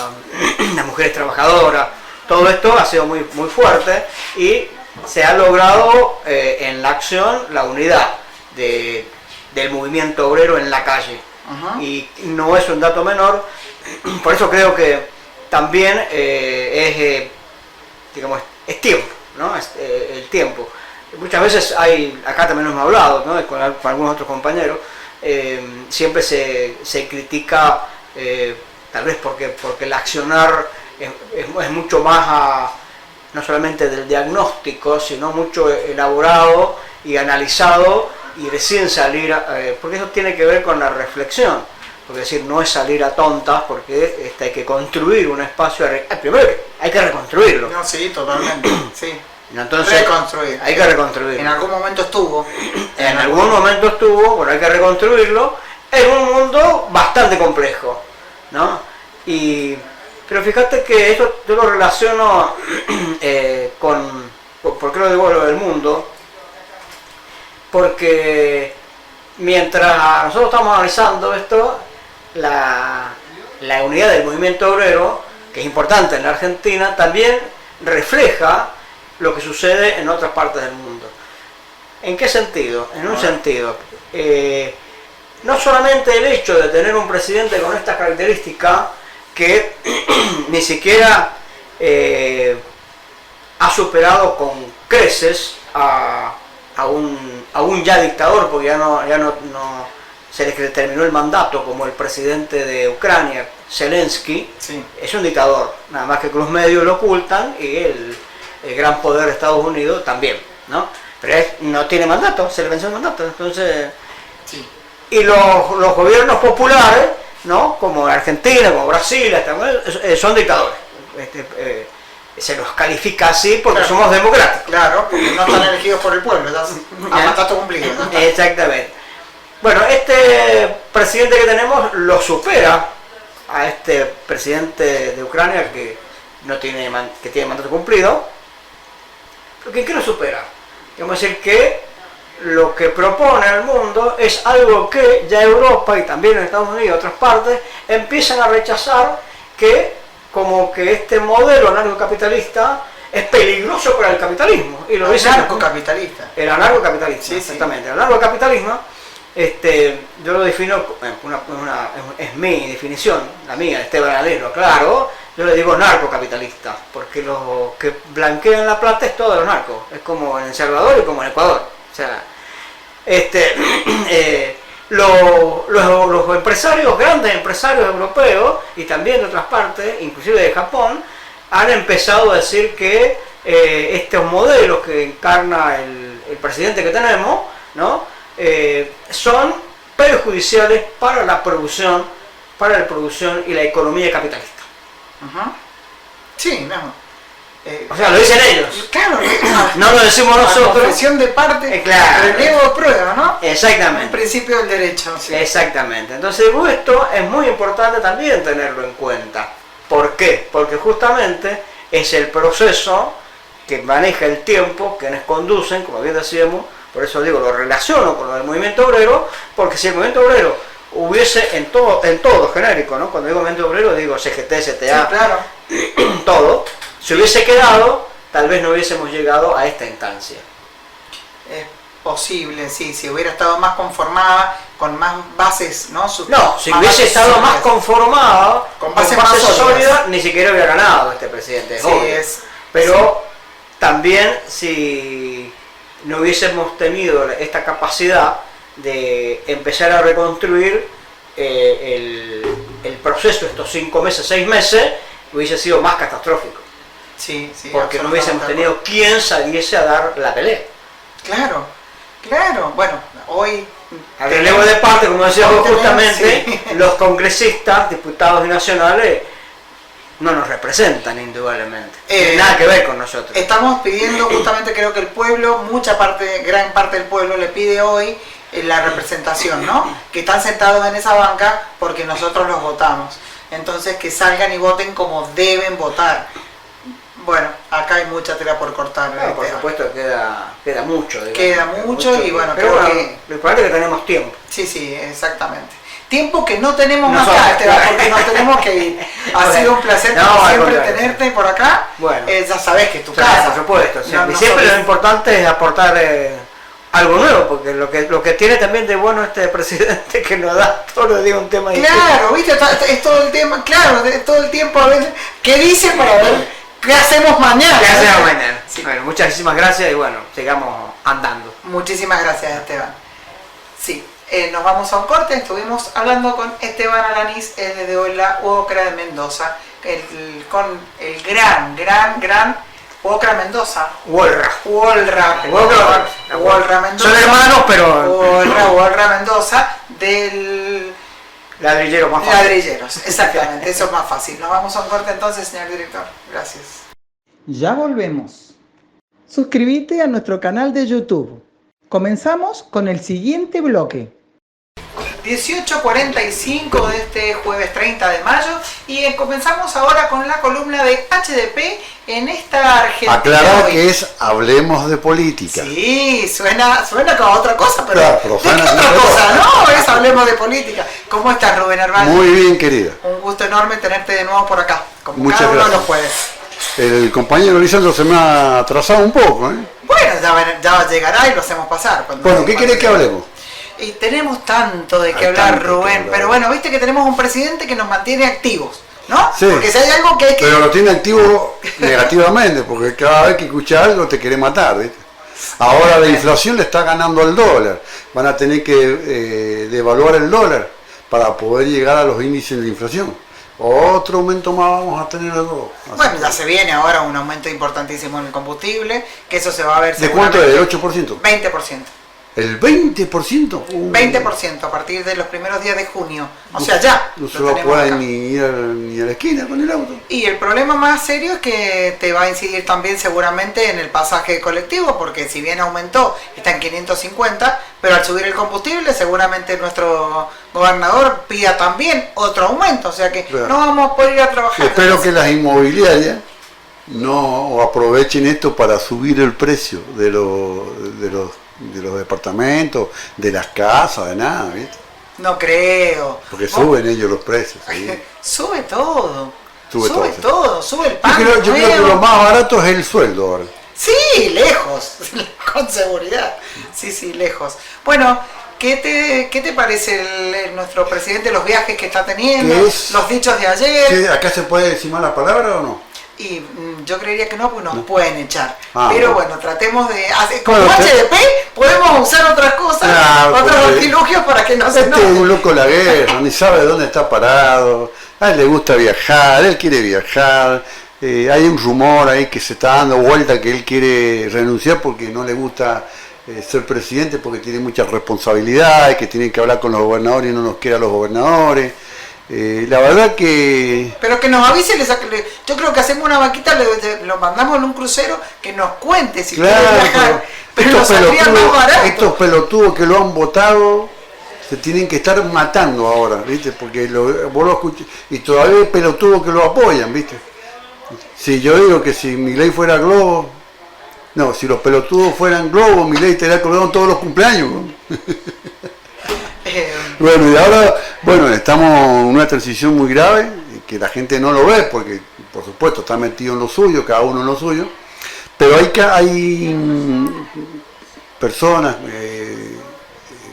mujeres trabajadoras. Todo esto ha sido muy, muy fuerte y se ha logrado en la acción la unidad del movimiento obrero en la calle. Ajá. Y no es un dato menor, por eso creo que también digamos, es tiempo, ¿no? El tiempo. Muchas veces acá también lo hemos hablado, ¿no?, con algunos otros compañeros, siempre se critica, tal vez porque el accionar es mucho más no solamente del diagnóstico, sino mucho elaborado y analizado, y recién salir, porque eso tiene que ver con la reflexión, porque decir, no es salir a tontas, porque hay que construir un espacio, primero hay que reconstruirlo. No, sí, totalmente. Sí. Entonces, Reconstruir. hay que reconstruirlo. En algún momento estuvo. En algún momento estuvo, bueno, hay que reconstruirlo, en un mundo bastante complejo, ¿no? Pero fíjate que esto yo lo relaciono ¿por qué lo digo lo del mundo? Porque mientras nosotros estamos analizando esto, la unidad del movimiento obrero, que es importante en la Argentina, también refleja lo que sucede en otras partes del mundo. ¿En qué sentido? En un sentido, no solamente el hecho de tener un presidente con estas características, que ni siquiera ha superado con creces a un ya dictador, porque ya no se le terminó el mandato, como el presidente de Ucrania, Zelensky. Sí. Es un dictador, nada más que los medios lo ocultan y él el gran poder de Estados Unidos también, ¿no? Pero no tiene mandato, se le venció el mandato, entonces... Sí. Y los gobiernos populares, ¿no? Como Argentina, como Brasil, son dictadores. Se los califica así porque claro, somos democráticos. Claro, porque no están elegidos por el pueblo, a mandato cumplido. ¿No? Exactamente. Bueno, este presidente que tenemos lo supera a este presidente de Ucrania que tiene mandato cumplido. ¿Pero qué lo supera? Vamos a decir que lo que propone al mundo es algo que ya Europa y también en Estados Unidos y otras partes empiezan a rechazar, que como que este modelo anarcocapitalista es peligroso para el capitalismo. Y lo dice anarcocapitalista. El anarcocapitalista, sí, exactamente. Sí. El anarcocapitalismo, yo lo defino, es mi definición, la mía, Esteban Aleno, claro, yo le digo narcocapitalista, porque lo que blanquean la plata es todo lo narco, es como en El Salvador y como en Ecuador. O sea, los empresarios, grandes empresarios europeos y también de otras partes, inclusive de Japón, han empezado a decir que estos modelos que encarna el presidente que tenemos, ¿no? Son perjudiciales para la producción y la economía capitalista. Uh-huh. Sí, no. O sea, lo dicen ellos. Claro, no lo decimos nosotros. Confesión de parte, claro, relevo de prueba, ¿no? Exactamente. Un principio del derecho. Sí. Exactamente. Entonces, esto es muy importante también tenerlo en cuenta. ¿Por qué? Porque justamente es el proceso que maneja el tiempo, que nos conducen, como bien decíamos, por eso digo, lo relaciono con lo del movimiento obrero, porque si el movimiento obrero hubiese en todo genérico, ¿no? Cuando digo movimiento obrero digo CGT, CTA, sí, claro, todo. Si hubiese quedado, tal vez no hubiésemos llegado a esta instancia. Es posible, sí, si hubiera estado más conformada, con más bases, ¿no? Si hubiese estado más conformada, con bases sólidas, ni siquiera hubiera ganado este presidente. Sí, pero también si no hubiésemos tenido esta capacidad de empezar a reconstruir el proceso, estos 5 meses, 6 meses, hubiese sido más catastrófico. Sí, porque no hubiésemos tenido quien saliese a dar la pelea. Claro. Bueno, hoy... Al relevo de parte, como decíamos justamente, sí, los congresistas, diputados nacionales, no nos representan indudablemente. Nada que ver con nosotros. Estamos pidiendo, justamente creo que el pueblo, gran parte del pueblo le pide hoy la representación, ¿no? Que están sentados en esa banca porque nosotros los votamos. Entonces que salgan y voten como deben votar. Bueno, acá hay mucha tela por cortar. Claro, por supuesto queda mucho. Digamos, queda mucho y bueno, pero bueno, lo importante es que tenemos tiempo. Sí, exactamente. Tiempo que no tenemos más acá, Esteban, porque nos tenemos que ir. Ha sido un placer como siempre tenerte por acá. Bueno, ya sabés que es tu casa. Por supuesto, siempre. Y siempre lo importante es aportar algo nuevo, porque lo que tiene también de bueno este presidente que nos da todos los días un tema distinto. Claro, viste, es todo el tema, claro, todo el tiempo a veces, ¿qué dice para ver qué hacemos mañana? ¿Qué hacemos mañana? Sí. Bueno, muchísimas gracias y bueno, sigamos andando. Muchísimas gracias, Esteban. Sí, nos vamos a un corte, estuvimos hablando con Esteban Alanís, desde hoy la UOCRA de Mendoza, con el gran UOCRA Mendoza. Wolra Mendoza. Son hermanos, pero... Wolra Mendoza del... Ladrilleros más fácil. Ladrilleros, exactamente, eso es más fácil. Nos vamos a un corte entonces, señor director. Gracias. Ya volvemos. Suscríbete a nuestro canal de YouTube. Comenzamos con el siguiente bloque. 18:45 de este jueves 30 de mayo y comenzamos ahora con la columna de HDP en esta Argentina. Aclarar que es Hablemos de Política. Sí, suena como otra cosa, pero claro, ¿de qué otra cosa? No, es Hablemos de Política. ¿Cómo estás, Rubén Arballo? Muy bien, querida. Un gusto enorme tenerte de nuevo por acá, como muchas cada uno gracias. de los jueves. El compañero Lisandro se me ha atrasado un poco, ¿eh? Bueno, ya llegará y lo hacemos pasar. Bueno, ¿qué querés que hablemos? Y tenemos tanto de qué hablar, Rubén, pero bueno, viste que tenemos un presidente que nos mantiene activos, ¿no? Sí. Porque si hay algo que hay que... Pero lo tiene activo negativamente, porque cada vez que escucha algo te quiere matar, ¿viste? Ahora la inflación le está ganando al dólar. Van a tener que devaluar el dólar para poder llegar a los índices de inflación. otro aumento más vamos a tener de todo. Bueno, ya se viene ahora un aumento importantísimo en el combustible, que eso se va a ver ¿De cuánto es? ¿El 8%? 20%. ¿El 20%? 20% a partir de los primeros días de junio. O sea, ya. No se lo va a tenemos poder acá. ni a la esquina con el auto. Y el problema más serio es que te va a incidir también seguramente en el pasaje colectivo, porque si bien aumentó, está en 550, pero al subir el combustible seguramente nuestro gobernador pida también otro aumento, o sea que Claro. no vamos a poder ir a trabajar. Espero que las inmobiliarias no aprovechen esto para subir el precio de los departamentos, de las casas, de nada, ¿viste? No creo. Porque Vos- suben ellos los precios. ¿sí? Sube todo. Sube todo, todo. Sube el Yo pan. creo que nuevo. lo más barato es el sueldo ahora. Sí, lejos, con seguridad. Sí, lejos. Bueno, ¿qué te parece nuestro presidente, los viajes que está teniendo, ¿Qué es? los dichos de ayer? ¿Sí? ¿Acá se puede decir malas palabras o no? Y yo creería que no, porque nos pueden echar. Ah, pero bueno. bueno, tratemos de hacer, como Bueno, HDP, podemos usar otras cosas, Claro, otros porque artilugios para que no se Este es un enojen. loco de la guerra, ni sabe dónde está parado. A él le gusta viajar, él quiere viajar. Hay un rumor ahí que se está dando vuelta que él quiere renunciar porque no le gusta ser presidente, porque tiene muchas responsabilidades, que tiene que hablar con los gobernadores y no nos quiere a los gobernadores. La verdad que... Pero que nos avise, yo creo que hacemos una vaquita, lo mandamos en un crucero, que nos cuente si quiere Claro, viajar. Pero nos saldría más barato. estos pelotudos que lo han votado se tienen que estar matando ahora, ¿viste? Porque vos lo escuchás, y todavía hay pelotudos que lo apoyan, ¿viste? Si yo digo que si Milei fuera Globo, no, si los pelotudos fueran Globo, Milei estaría colgado en todos los cumpleaños, ¿no? Bueno, y ahora, estamos en una transición muy grave, que la gente no lo ve, porque por supuesto está metido en lo suyo, cada uno en lo suyo, pero hay personas,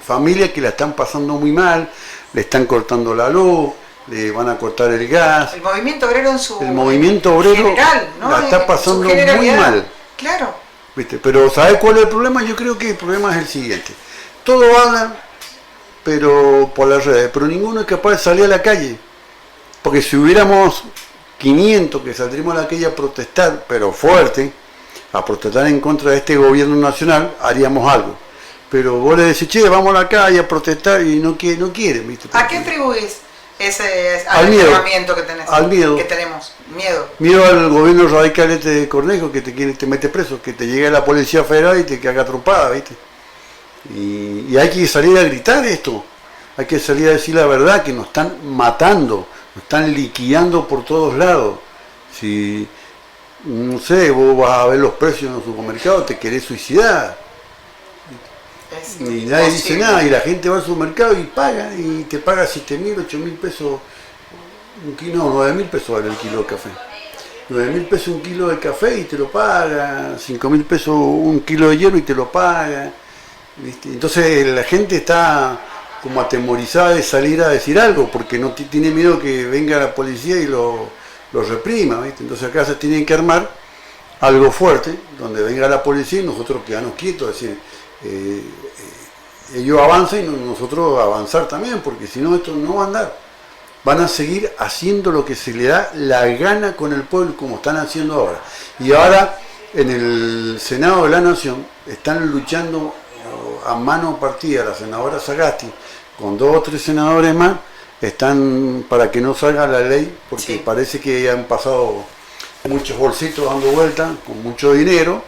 familias que la están pasando muy mal, le están cortando la luz, le van a cortar el gas. El movimiento obrero El movimiento obrero general, ¿no? la está En su pasando muy generalidad. mal. Claro. ¿Viste? Pero ¿sabes cuál es el problema? Yo creo que el problema es el siguiente. Todos hablan, pero por las redes, pero ninguno es capaz de salir a la calle. Porque si hubiéramos 500 que saldríamos a la calle a protestar, pero fuerte, a protestar en contra de este gobierno nacional, haríamos algo. Pero vos le decís, che, vamos a la calle a protestar y no quieren, ¿viste? ¿A qué atribuís ese Al miedo. acercamiento que tenés? Al miedo. Que tenemos. Miedo. Miedo al gobierno radical este de Cornejo que te mete preso, que te llegue la Policía Federal y te caga trompada, ¿viste? Y hay que salir a gritar esto, hay que salir a decir la verdad, que nos están matando, nos están liquidando por todos lados. Si, no sé, vos vas a ver los precios en los supermercados, te querés suicidar. Es Y nadie dice imposible. nada, y la gente va al supermercado y paga, y te paga 7.000, 8.000 pesos, un kilo, no, 9.000 pesos vale el kilo de café. 9.000 pesos un kilo de café y te lo paga, 5.000 pesos un kilo de hierro y te lo paga. ¿Viste? Entonces la gente está como atemorizada de salir a decir algo, porque no tiene miedo que venga la policía y lo reprima, ¿viste? Entonces acá se tienen que armar algo fuerte, donde venga la policía y nosotros quedarnos quietos, es decir, ellos avanzan y nosotros avanzar también, porque si no esto no va a andar. Van a seguir haciendo lo que se le da la gana con el pueblo, como están haciendo ahora. Y ahora en el Senado de la Nación están luchando a mano partida la senadora Sagasti con 2 o 3 senadores más, están para que no salga la ley, porque Sí. parece que han pasado muchos bolsitos dando vuelta con mucho dinero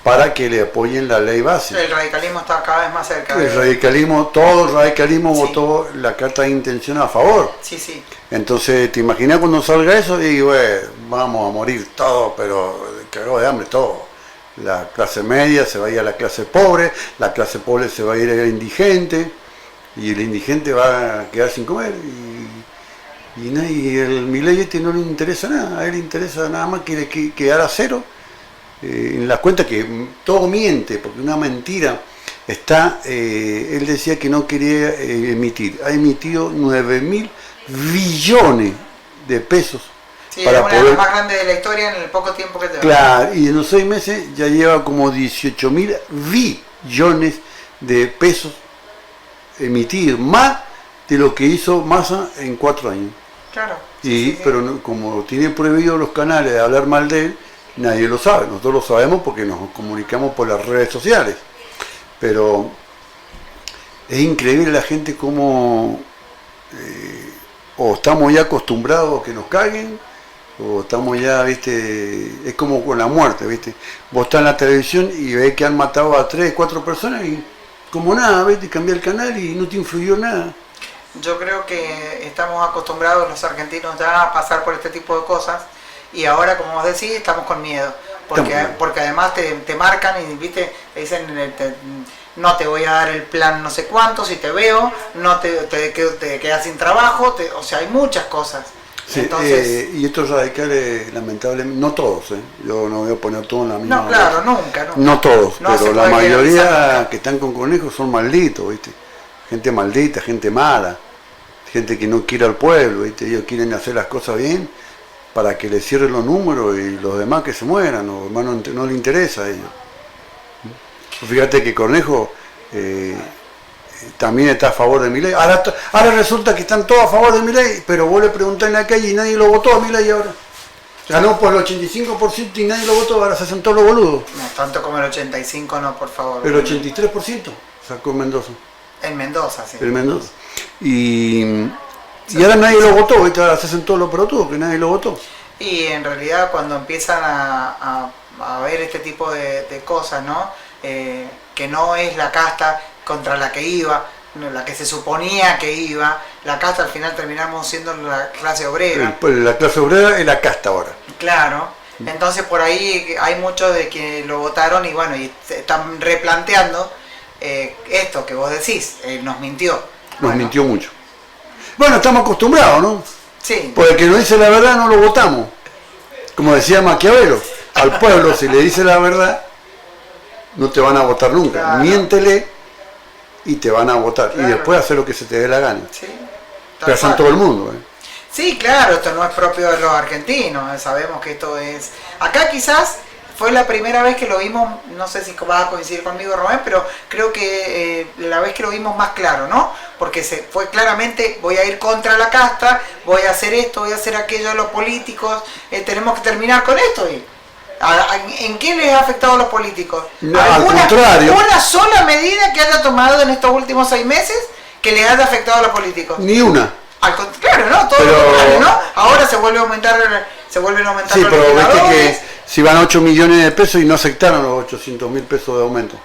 para que le apoyen la ley base. El radicalismo está cada vez más cerca. El radicalismo, todo el radicalismo Sí. votó la carta de intención a favor. Sí. Entonces, ¿te imaginas cuando salga eso? Y vamos a morir todos, pero cagado de hambre todo. La clase media se va a ir a la clase pobre, la clase pobre se va a ir al indigente, y el indigente va a quedar sin comer. Y el Milei este no le interesa nada, a él le interesa nada más que quedar a cero. En las cuentas que todo miente, porque una mentira está, él decía que no quería emitir, ha emitido 9.000 billones de pesos Sí, para es una de poder, las más grandes de la historia en el poco tiempo que lleva. claro, y en los 6 meses ya lleva como 18.000 billones de pesos emitidos, más de lo que hizo Massa en 4 años. Claro. Pero no, como tiene prohibido los canales de hablar mal de él, nadie lo sabe. Nosotros lo sabemos porque nos comunicamos por las redes sociales. Pero es increíble la gente como o estamos ya acostumbrados a que nos caguen, o estamos ya, viste, es como con la muerte, viste. Vos estás en la televisión y ves que han matado a 3, 4 personas y como nada, viste, cambia el canal y no te influyó nada. Yo creo que estamos acostumbrados los argentinos ya a pasar por este tipo de cosas y ahora, como vos decís, estamos con miedo. Porque además te marcan y viste, te dicen, no te voy a dar el plan no sé cuánto, si te veo, no te quedas sin trabajo, o sea, hay muchas cosas. Sí, entonces, y estos radicales, lamentablemente, no todos, yo no voy a poner todo en la misma. No, claro, nunca. No todos, no pero la mayoría que están con conejos son malditos, ¿viste? Gente maldita, gente mala, gente que no quiere al pueblo, ¿viste? Ellos quieren hacer las cosas bien para que les cierren los números y los demás que se mueran, los demás no les interesa a ellos. Fíjate que Cornejo también está a favor de Milei. Ahora resulta que están todos a favor de Milei, pero vos le preguntás en la calle y nadie lo votó a Milei ahora. Ganó por el 85% y nadie lo votó, ahora se hacen todos los boludos. No, tanto como el 85% no, por favor. El 83% sacó Mendoza. En Mendoza, sí. El Mendoza. Y ahora nadie lo votó, ¿viste? Ahora se hacen todos los pelotudos, que nadie lo votó. Y en realidad cuando empiezan a ver este tipo de cosas, ¿no? Que no es la casta contra la que iba, la que se suponía que iba, la casta al final terminamos siendo la clase obrera. La clase obrera es la casta ahora. Claro, entonces por ahí hay muchos de que lo votaron y bueno, y están replanteando esto que vos decís, nos mintió. Nos mintió mucho. Bueno, estamos acostumbrados, ¿no? Sí. Porque el que no dice la verdad no lo votamos. Como decía Maquiavelo, al pueblo si le dice la verdad, no te van a votar nunca. Claro. Miéntele y te van a votar. Claro. Y después hacer lo que se te dé la gana. Sí. Pero hacen todo el mundo, Sí, claro, esto no es propio de los argentinos, sabemos que esto es... Acá quizás fue la primera vez que lo vimos, no sé si vas a coincidir conmigo, Rubén, pero creo que la vez que lo vimos más claro, ¿no? Porque se fue claramente, voy a ir contra la casta, voy a hacer esto, voy a hacer aquello a los políticos, tenemos que terminar con esto. ¿En qué les ha afectado a los políticos? No, al contrario. ¿Una sola medida que haya tomado en estos últimos 6 meses que les haya afectado a los políticos? Ni una. Al contrario, ¿no? Todo lo contrario, ¿no? Ahora se vuelven a aumentar Sí, los pero viste que legisladores. si van 8 millones de pesos y no aceptaron los 800.000 pesos de aumento.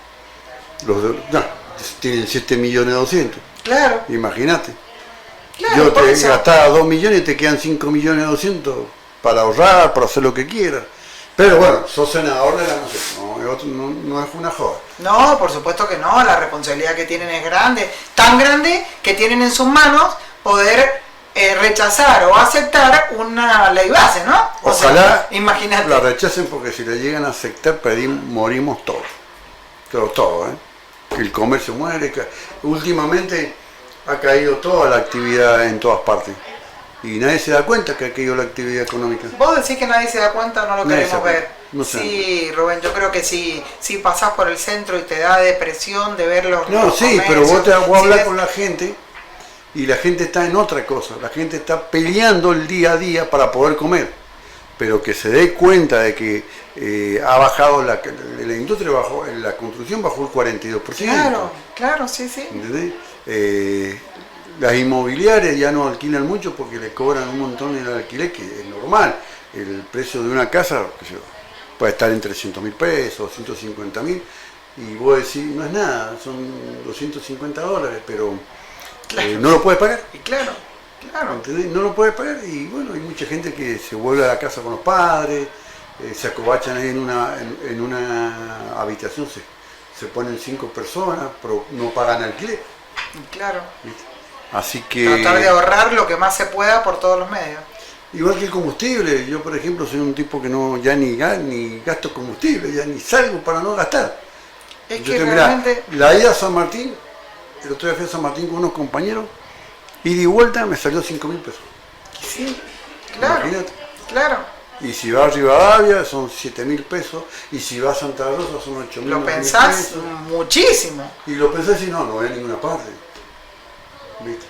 Tienen 7 millones 200. Claro. Imagínate. Claro, Yo por te eso. gastaba 2 millones y te quedan 5 millones 200 para ahorrar, para hacer lo que quieras. Pero bueno, sos senador de la nación, no es una joda. No, por supuesto que no, la responsabilidad que tienen es grande, tan grande que tienen en sus manos poder rechazar o aceptar una ley base, ¿no? Ojalá imagínate. la rechacen porque si la llegan a aceptar morimos todos. Todo, Que el comercio muere. Últimamente ha caído toda la actividad en todas partes. Y nadie se da cuenta que ha caído la actividad económica. ¿Vos decís que nadie se da cuenta o no lo Nadie queremos se da ver? cuenta, no sé. Sí, Rubén, yo creo que sí. Si pasás por el centro y te da depresión de ver los No, sí, comercios, pero vos si hablas ves- con la gente y la gente está en otra cosa. La gente está peleando el día a día para poder comer. Pero que se dé cuenta de que ha bajado la industria, la construcción bajó el 42%. Claro, sí. ¿Entendés? Las inmobiliarias ya no alquilan mucho porque le cobran un montón en el alquiler, que es normal. El precio de una casa puede estar en 300.000 pesos, 150.000, y vos decís, no es nada, son $250, pero no lo puede pagar. Y claro. ¿Entendés? No lo puede pagar y bueno, hay mucha gente que se vuelve a la casa con los padres, se acobachan ahí en una habitación, se ponen 5 personas, pero no pagan alquiler. Claro. ¿Viste? Así que... Tratar de ahorrar lo que más se pueda por todos los medios. Igual que el combustible, yo por ejemplo soy un tipo que ya ni gasto combustible, ya ni salgo para no gastar. Es Yo que mirá, realmente... la ida a San Martín, el otro día fui a San Martín con unos compañeros, ida y vuelta me salió 5.000 pesos. Sí, claro. Imagínate. Claro. Y si vas a Rivadavia son 7.000 pesos, y si vas a Santa Rosa son 8.000 Lo pensás pesos. muchísimo. Y lo pensás y no voy a ninguna parte. ¿Viste?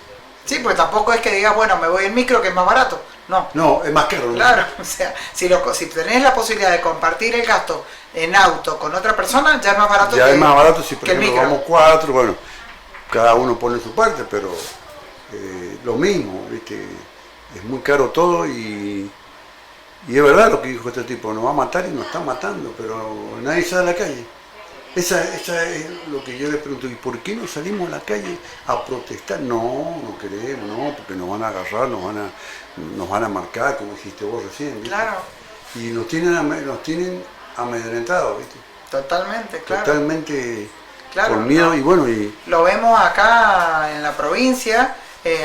Sí, pues tampoco es que digas, bueno, me voy en micro que es más barato. No. No, es más caro. ¿no? Claro, o sea, si tenés la posibilidad de compartir el gasto en auto con otra persona, ya es más barato Ya es más barato si por que el ejemplo micro. vamos 4, bueno, cada uno pone su parte, pero lo mismo, ¿viste? Es muy caro todo y es verdad lo que dijo este tipo, nos va a matar y nos está matando, pero nadie sale a la calle. Esa es lo que yo le pregunto, ¿y por qué no salimos a la calle a protestar? No queremos, no, porque nos van a agarrar, nos van a marcar, como dijiste vos recién, ¿viste? Claro, Y nos tienen amedrentados, ¿viste? totalmente, claro. Totalmente Claro, con miedo no. y bueno, y Lo vemos acá en la provincia,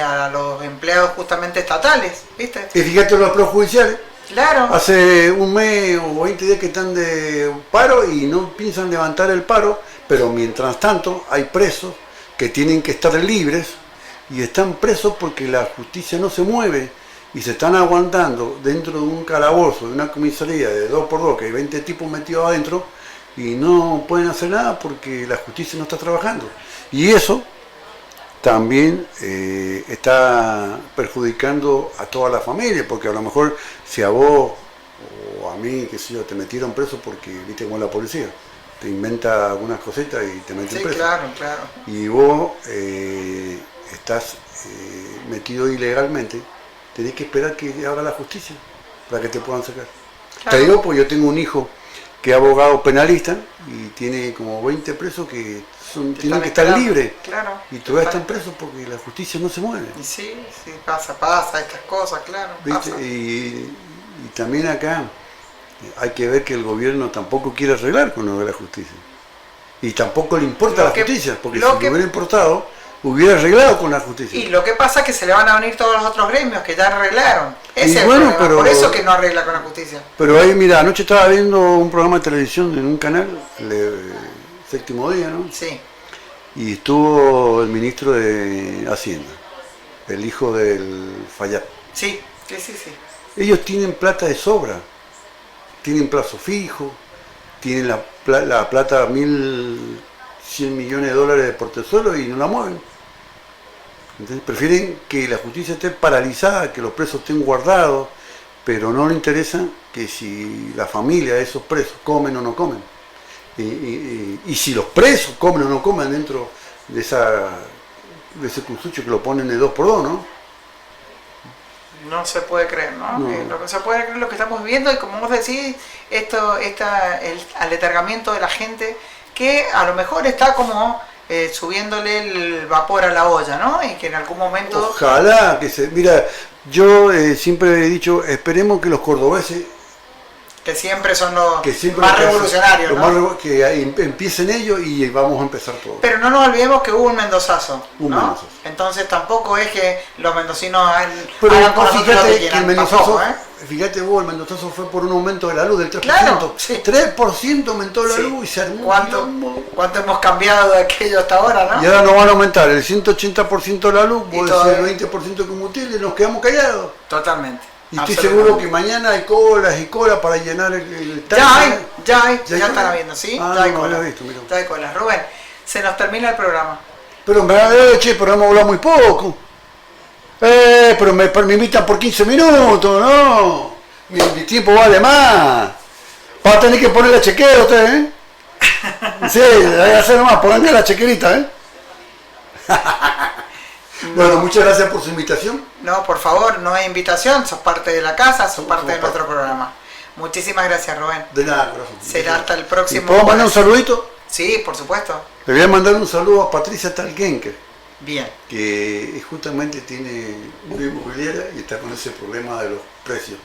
a los empleados justamente estatales, ¿viste? y fíjate los prejudiciales. Claro, Hace un mes o 20 días que están de paro y no piensan levantar el paro, pero mientras tanto hay presos que tienen que estar libres y están presos porque la justicia no se mueve y se están aguantando dentro de un calabozo, de una comisaría de 2x2, que hay 20 tipos metidos adentro y no pueden hacer nada porque la justicia no está trabajando. Y eso también está perjudicando a toda la familia, porque a lo mejor si a vos o a mí, qué sé yo, te metieron preso porque, viste como la policía, te inventa algunas cositas y te meten sí, preso. claro, claro. Y vos estás metido ilegalmente, tenés que esperar que abra la justicia para que te puedan sacar. Claro. Te digo, pues yo tengo un hijo que es abogado penalista y tiene como 20 presos que tienen que estar esperando. libres. Claro. Y todavía están presos porque la justicia no se mueve. Y sí, pasa, estas cosas, claro. ¿Viste? Pasa. Y también acá hay que ver que el gobierno tampoco quiere arreglar con lo de la justicia. Y tampoco le importa Lo la que- justicia, porque si lo lo que- hubiera importado, hubiera arreglado con la justicia. Y lo que pasa es que se le van a unir todos los otros gremios que ya arreglaron. Ese Y es el bueno, problema, pero- por eso que no arregla con la justicia. Pero ahí, mira, anoche estaba viendo un programa de televisión en un canal, Séptimo Día, ¿no? Sí, Y estuvo el ministro de Hacienda, el hijo del Fayad. sí. Ellos tienen plata de sobra, tienen plazo fijo, tienen la plata 1.100 millones de dólares de portezuelo y no la mueven. Entonces prefieren que la justicia esté paralizada, que los presos estén guardados, pero no les interesa que si la familia de esos presos comen o no comen. Y si los presos comen o no comen dentro de ese cusucho que lo ponen de 2x2, ¿no? No se puede creer, ¿no? No. Lo que se puede creer es lo que estamos viviendo y como vos decís, el aletargamiento de la gente que a lo mejor está como subiéndole el vapor a la olla, ¿no? Y que en algún momento... Ojalá que se... Mira, yo siempre he dicho, esperemos que los cordobeses Que siempre son los que siempre más lo que hacen- revolucionarios, lo ¿no? más que empiecen ellos y vamos a empezar todo. Pero no nos olvidemos que hubo un mendozazo, Un ¿no? mendozazo. Entonces tampoco es que los mendocinos Pero hagan con vos nosotros lo fíjate que quieran, el mendozazo, tampoco, ¿eh? fíjate vos, el mendozazo fue por un aumento de la luz del 3%. Claro, sí. 3% aumentó la Sí. luz y se armó un ¿Cuánto quilombo. hemos cambiado de aquello hasta ahora, no? Y ahora nos van a aumentar el 180% la luz, Y vos todo- decís el 20% de combustible y nos quedamos callados. Totalmente. Y estoy Absolutamente. seguro que mañana hay colas y colas para llenar el tanque. Ya hay, ¿Ya están hay? habiendo, ¿sí? Ah, ya hay no, cola. lo he visto, mira. Ya hay cola. Rubén, se nos termina el programa. Pero pero hemos hablado muy poco. Pero me invitan por 15 minutos, ¿no? Mi tiempo vale más. Va a tener que poner la chequera usted, ¿eh? Sí, hay que hacer nomás, pongan la chequerita, ¿eh? Bueno, muchas gracias por su invitación. No, por favor, no es invitación, sos parte de la casa, sos Somos parte de parte. nuestro programa. Muchísimas gracias, Rubén. De nada, corazón. Será hasta el próximo ¿Puedo mandar un jueves. saludito? Sí, por supuesto. Le voy a mandar un saludo a Patricia Talgenker, Bien. que justamente tiene una inmobiliaria y está con ese problema de los precios,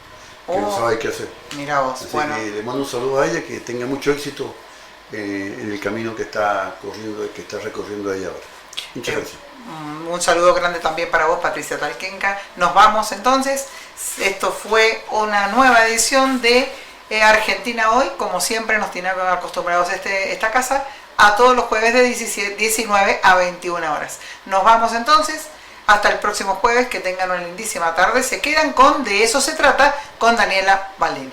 que no Oh. sabe qué hacer. Mira vos. Así Bueno, que le mando un saludo a ella, que tenga mucho éxito en el camino que está recorriendo ella ahora. Muchas gracias. un saludo grande también para vos, Patricia Talquenca. Nos vamos entonces. Esto fue una nueva edición de Argentina Hoy. Como siempre nos tiene acostumbrados esta casa a todos los jueves de 19 a 21 horas. Nos vamos entonces. Hasta el próximo jueves. Que tengan una lindísima tarde. Se quedan con De eso se trata con Daniela Baldini.